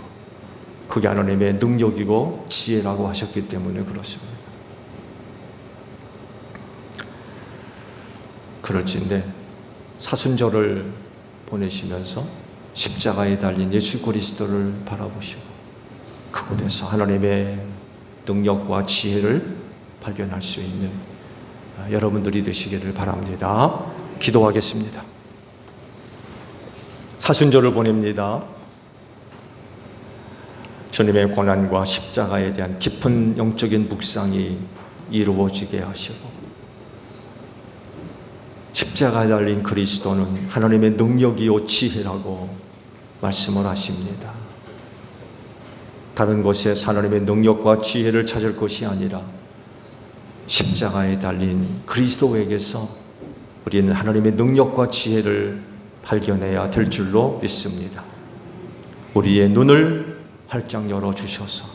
그게 하나님의 능력이고 지혜라고 하셨기 때문에 그렇습니다. 그럴진데 사순절을 보내시면서 십자가에 달린 예수 그리스도를 바라보시고 그곳에서 하나님의 능력과 지혜를 발견할 수 있는 여러분들이 되시기를 바랍니다. 기도하겠습니다. 사순절을 보냅니다. 주님의 고난과 십자가에 대한 깊은 영적인 묵상이 이루어지게 하시고 십자가에 달린 그리스도는 하나님의 능력이요 지혜라고 말씀을 하십니다. 다른 곳에 하나님의 능력과 지혜를 찾을 것이 아니라 십자가에 달린 그리스도에게서 우리는 하나님의 능력과 지혜를 발견해야 될 줄로 믿습니다. 우리의 눈을 활짝 열어주셔서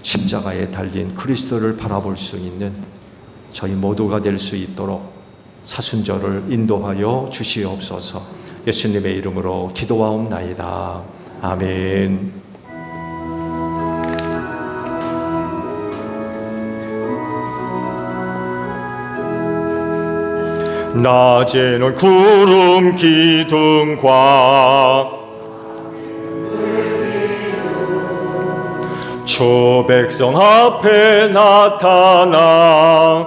십자가에 달린 그리스도를 바라볼 수 있는 저희 모두가 될 수 있도록 사순절을 인도하여 주시옵소서. 예수님의 이름으로 기도하옵나이다. 아멘. 낮에는 구름 기둥과 주 백성 앞에 나타나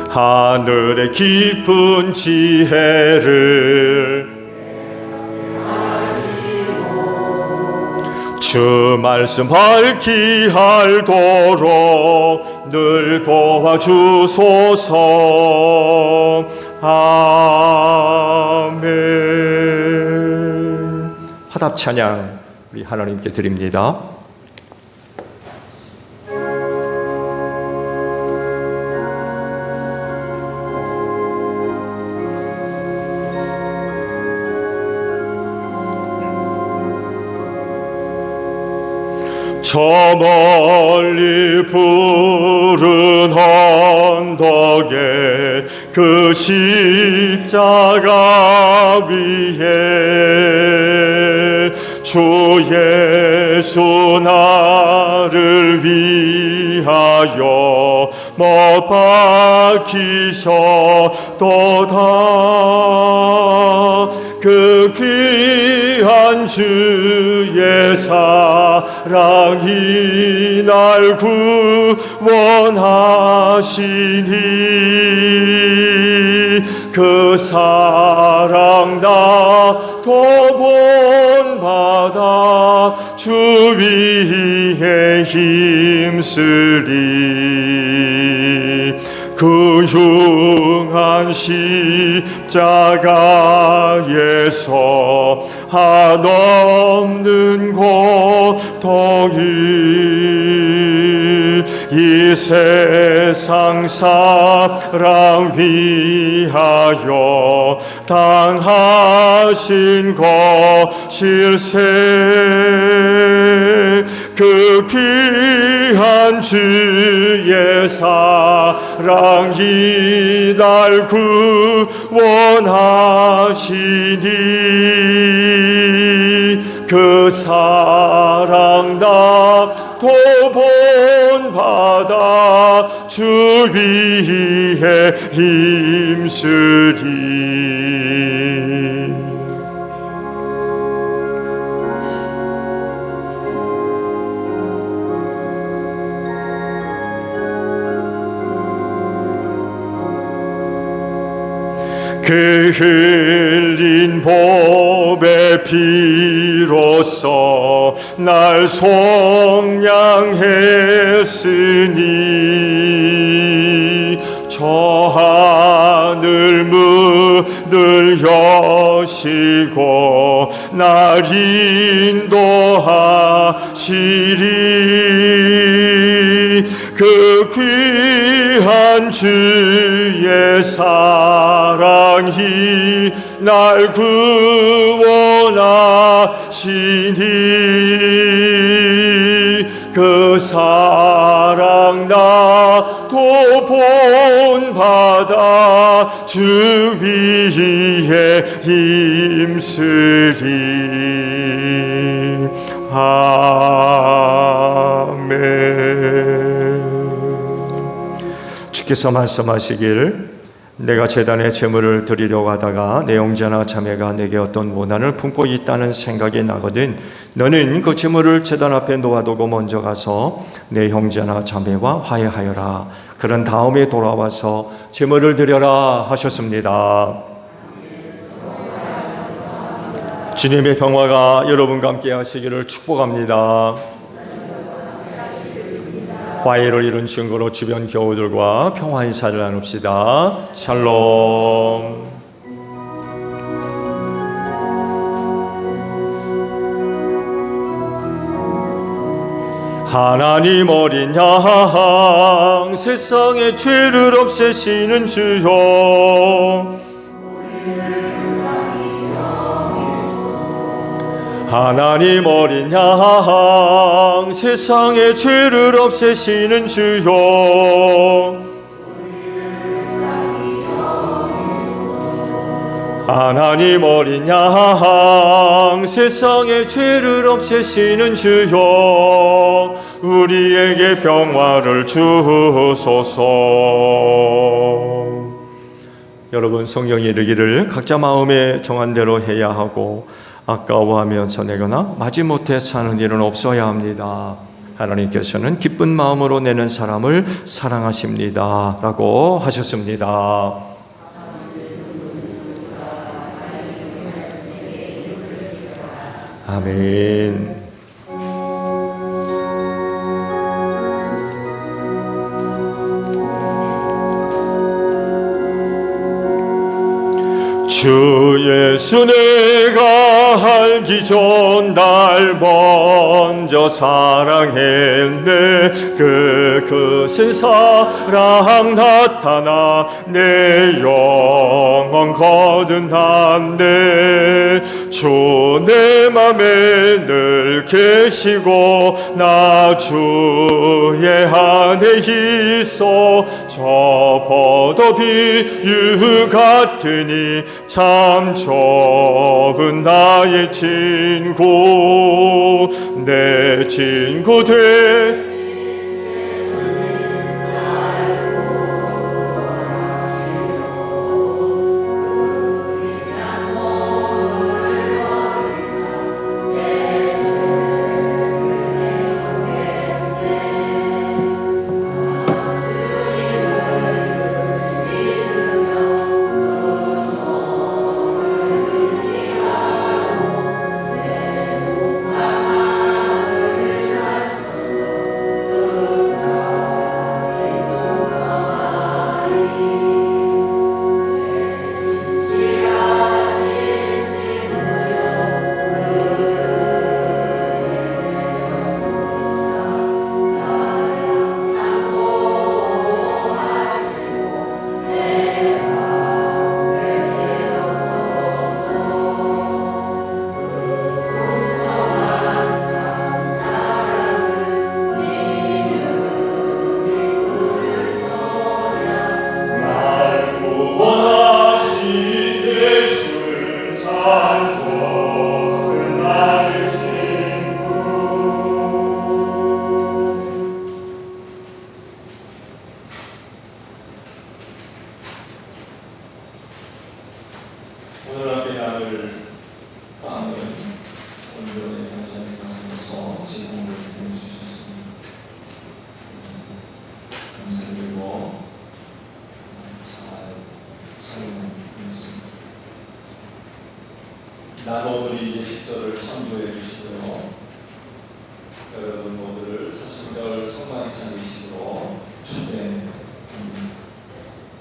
하늘의 깊은 지혜를 주 말씀 밝히 알도록 늘 도와주소서. 아멘. 화답 찬양 우리 하나님께 드립니다. 저 멀리 푸른 언덕에 그 십자가 위에 주 예수 나를 위하여 못 박히셨도다. 그 귀한 주의 사랑이 날 구원하시니 그 사랑 나도 본받아 주 위에 힘쓰리. 그 흉한 십자가에서 한없는 고통이 이 세상 사랑 위하여 당하신 것일세. 그 귀한 주의 사랑이 날 구원하시니 그 사랑 나도 본받아 주 위에 힘쓰리. 그 흘린 봄의 피로써 날 속량했으니 저 하늘 문을 여시고 날 인도하시리. 그 귀한 주의 사랑이 날 구원하시니 그 사랑 나도 본받아 주 위에 힘쓰리. 아멘. 주께서 말씀하시길 내가 제단에 제물을 드리려고 하다가 내 형제나 자매가 내게 어떤 원한을 품고 있다는 생각이 나거든 너는 그 제물을 제단 앞에 놓아두고 먼저 가서 내 형제나 자매와 화해하여라. 그런 다음에 돌아와서 제물을 드려라 하셨습니다. 주님의 평화가 여러분과 함께 하시기를 축복합니다. 화해를 이룬 증거로 주변 교우들과 평화 인사를 나눕시다. 샬롬. 하나님 어린 양 세상의 죄를 없애시는 주여, 하나님 어린 양 세상의 죄를 없애시는 주여, 하나님 어린 양 세상의 죄를 없애시는 주여, 우리에게 평화를 주소서. 여러분, 성경이 이르기를 각자 마음에 정한 대로 해야 하고 아까워하며 손해거나 마지못해 사는 일은 없어야 합니다. 하나님께서는 기쁜 마음으로 내는 사람을 사랑하십니다 라고 하셨습니다. 아멘. 주 예수 내가 알기 전 날 먼저 사랑했네. 그 크신 사랑 나타나 내 영혼 거듭났네. 주 내 맘에 늘 계시고 나 주의 안에 있어. 저 포도 비유 같으니 참 좋은 나의 친구, 내 친구 돼. 나눠드린 식사를 참조해 주시고요. 여러분 모두를 사순절 성만찬 의식으로 주된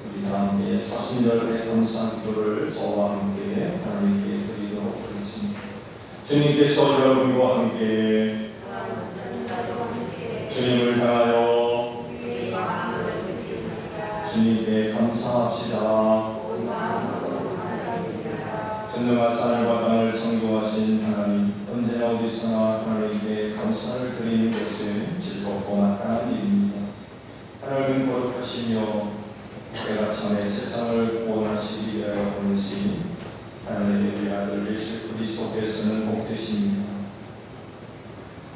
우리 다 함께 사순절의 감사 기도를 저와 함께 하나님께 드리도록 하겠습니다. 주님께서 여러분과 함께 주님을 향하여 주님께 감사합시다. 전능하신 하늘과 땅을 창조하신 하나님, 언제나 어디서나 하나님께 감사를 드리는 것은 즐겁고 마땅한 일입니다. 하나님은 거룩하시며 내가 참에 세상을 구원하시기 위하여 보내신 하나님의 우리 아들 예수 그리스도께서는 복되십니다.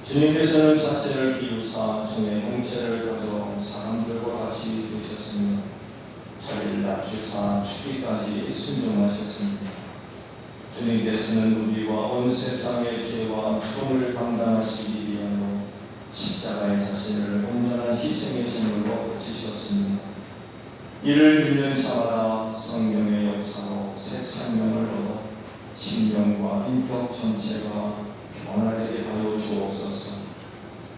주님께서는 자신을 비우사 중에 형체를 가져 사람들과 같이 두셨으며 자기를 낮추사 죽기까지 순종하셨습니다. 주님께서는 우리와 온 세상의 죄와 죽음을 감당하시기 위하여 십자가에 자신을 온전한 희생의 제물로 바치셨습니다. 이를 믿는 자마다 성령의 역사로 새 생명을 얻어 심령과 인격 전체가 변화되게 하여 주옵소서.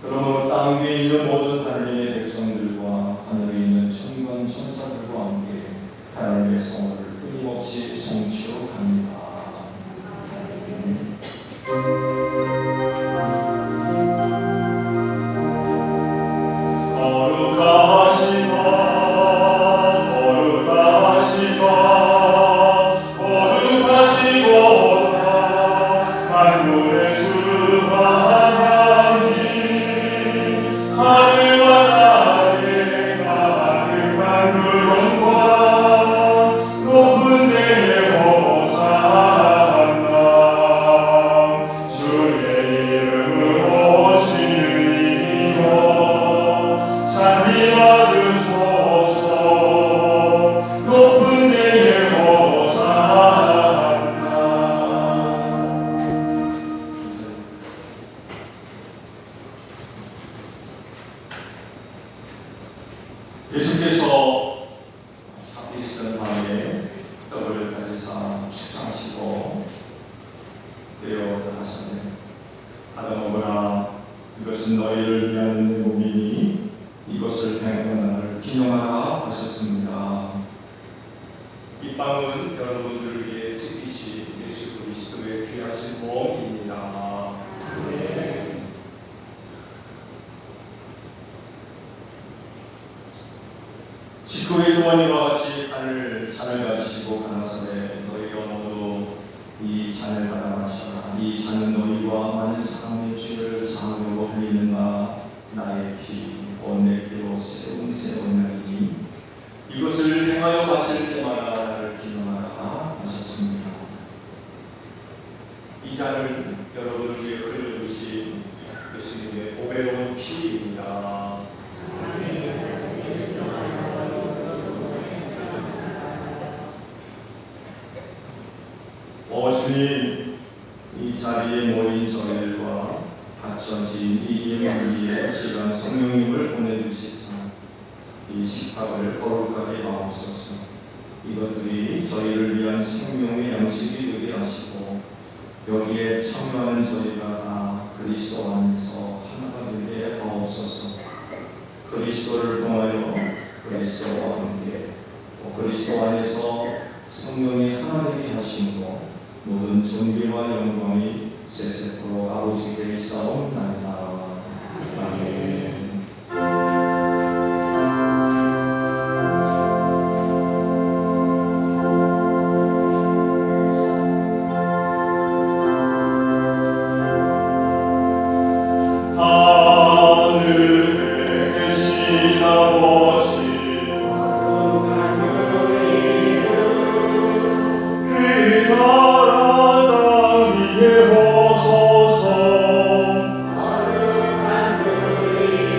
그러므로 땅 위에 있는 모든 하나님의 백성들과 하늘에 있는 천군 천사들과 함께 하나님의 성을 끊임없이 송축합니다. 예수께서 잡히 쓰던 밤에 떡을 가지사 축사하시고 떼어 가셨네. 받아 먹으라. 이것은 너희를 위한 내 몸이니 이것을 행하는 나를 기념하라 하셨습니다. 이 빵은 여러분들을 위해 찢기신 예수 그리스도의 귀하신 몸입니다. 식구의 동안이와 같이 잔을 가지시고 가나사대 너희가 모두 이 잔을 받아 마시라. 이 잔은 너희와 많은 사람의 죄를 사하려고 흘리는 나의 피, 온 내 피로 세운 새 언약이니 이것을 행하여 마실 때마다 나를 기념하라 하셨습니다. 이 잔을 여러분을 위해 흘려주신 예수님의 보배로운 피입니다. 주님, 이 자리에 모인 저희들과 갖춰진 이 예물 위에 시간 성령님을 보내주시사 이 식탁을 거룩하게 하옵소서. 이것들이 저희를 위한 생명의 양식이 되게 하시고 여기에 참여하는 저희가 다 그리스도 안에서 하나가 되게 하옵소서. 그리스도를 통하여 그리스도와 함께 또 그리스도 안에서 성령이 하나 되게 하심으로 모든 존귀와 영광이 세세토록 아버지께 있사옵나이다. 아멘. 하늘에 계신 아버지 거룩한 그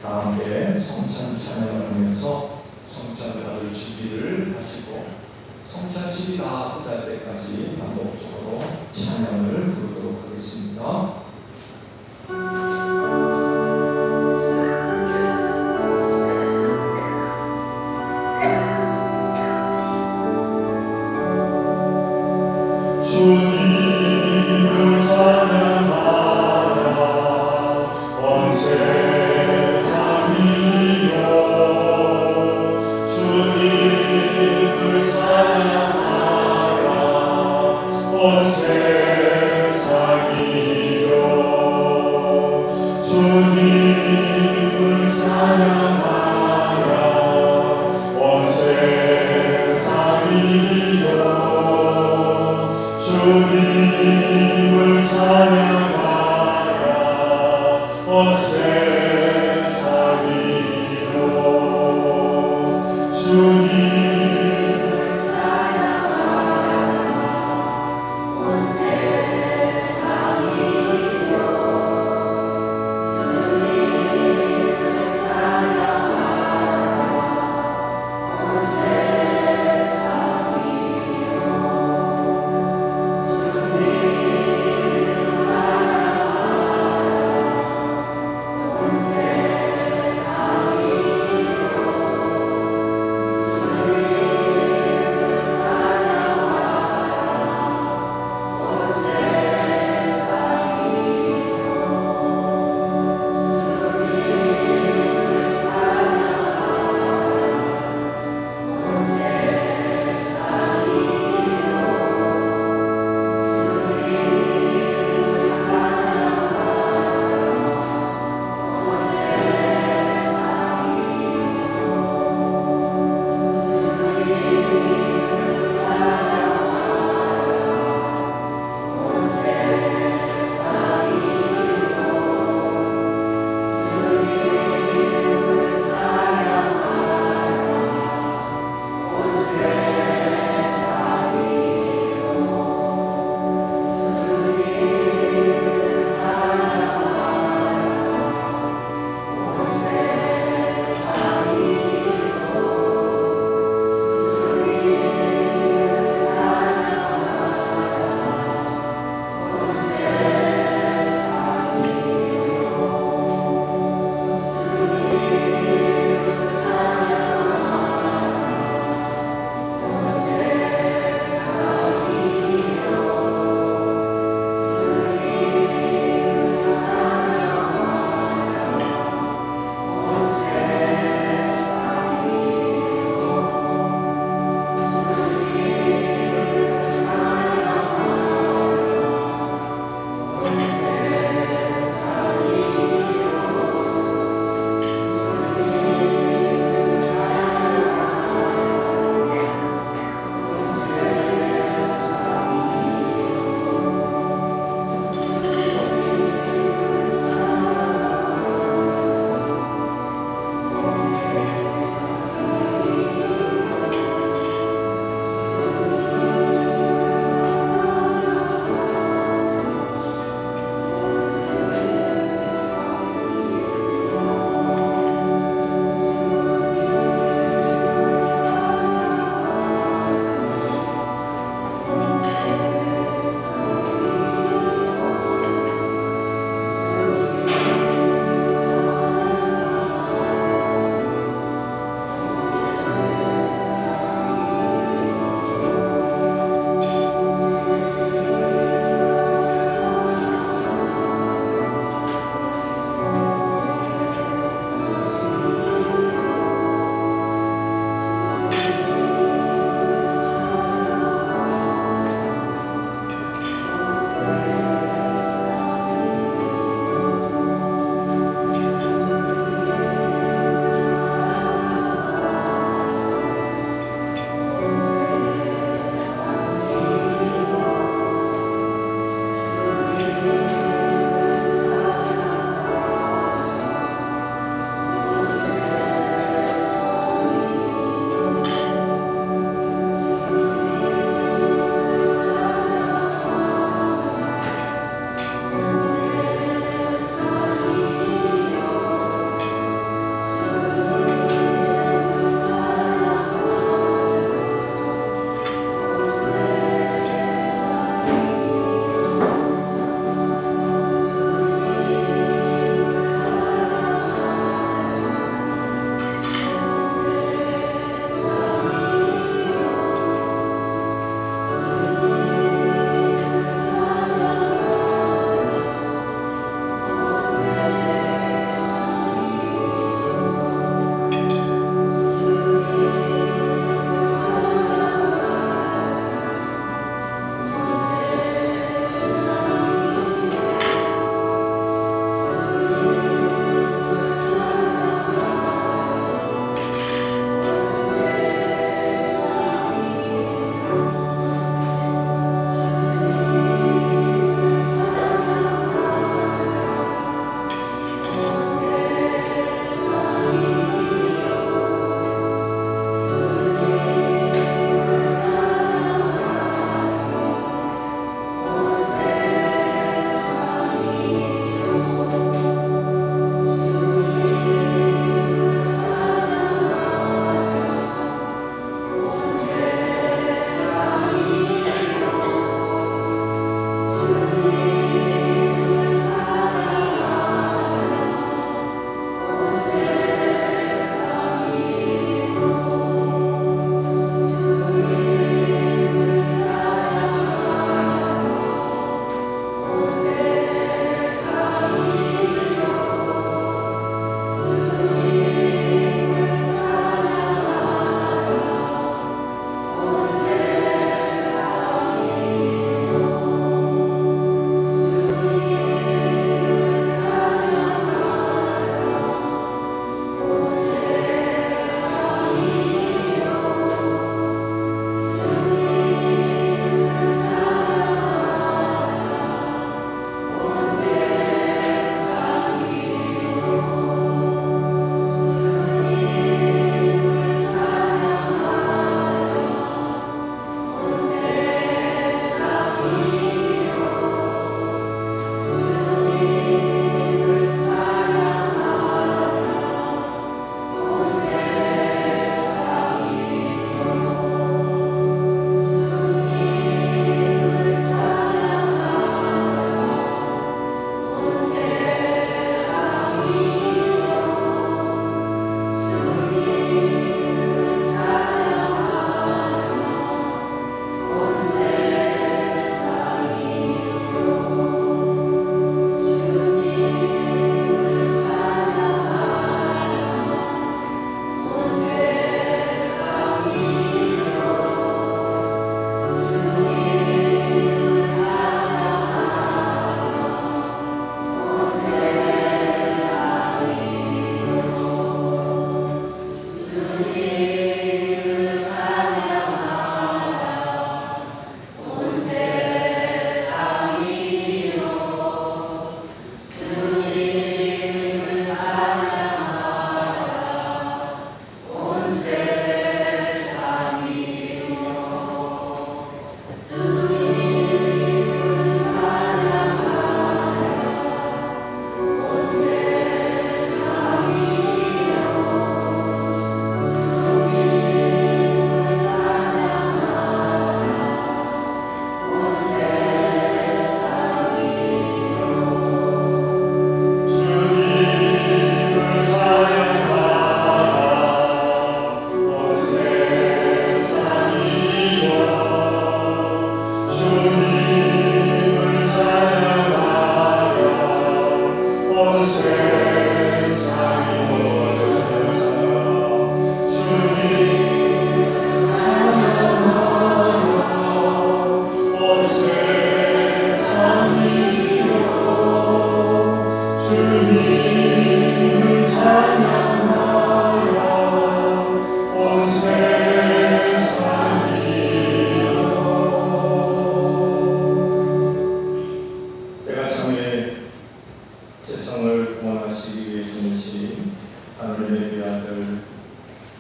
다 함께 성찬 찬양을 하면서 성찬을 받을 준비를 하시고 성찬 시기 다 끝날 때까지 반복적으로 찬양을 부르도록 하겠습니다. 주님을 찬양하라 온 세상이여 주님을 찬양하라 온 세상이여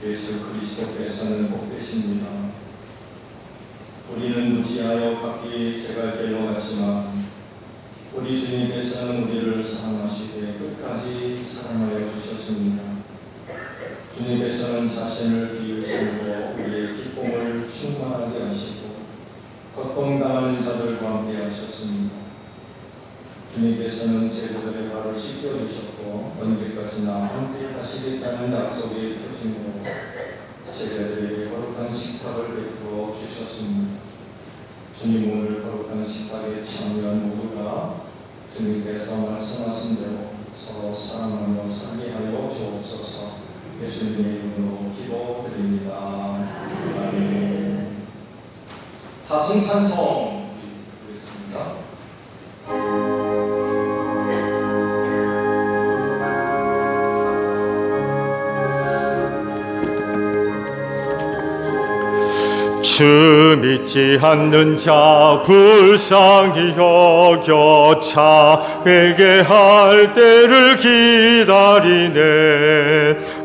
예수 그리스도께서는 복되십니다. 우리는 무지하여 각기 제갈 길로 갔지만 우리 주님께서는 우리를 사랑하시되 끝까지 사랑하여 주셨습니다. 주님께서는 자신을 비우시고 우리의 기쁨을 충만하게 하시고 고통당하는 자들과 함께 하셨습니다. 주님께서는 제자들의 발을 씻겨주셨고 언제까지나 함께 하시겠다는 약속의 표징으로 제자들에게 거룩한 식탁을 베풀어 주셨습니다. 주님 오늘 거룩한 식탁에 참여한 모두가 주님께서 말씀하신 대로 서로 사랑하며 살게 하여 주옵소서. 예수님의 이름으로 기도드립니다. 아멘. 다승찬송 드리겠습니다. 주 믿지 않는 자 불쌍히 여겨 차 회개할 때를 기다리네.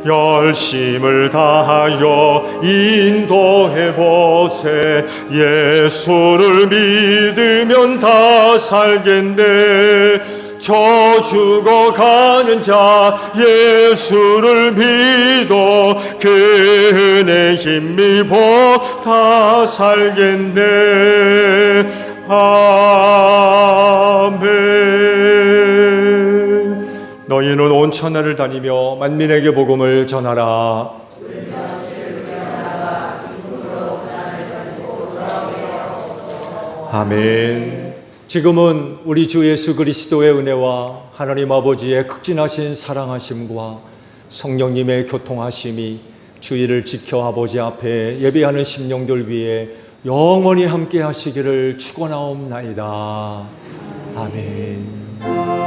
열심을 다하여 인도해보세. 예수를 믿으면 다 살겠네. 저 죽어가는 자 예수를 믿어 그 은혜 힘입어 다 살겠네. 아멘. 너희는 온 천하를 다니며 만민에게 복음을 전하라. 아멘. 지금은 우리 주 예수 그리스도의 은혜와 하나님 아버지의 극진하신 사랑하심과 성령님의 교통하심이 주의를 지켜 아버지 앞에 예배하는 심령들 위해 영원히 함께 하시기를 축원하옵나이다. 아멘.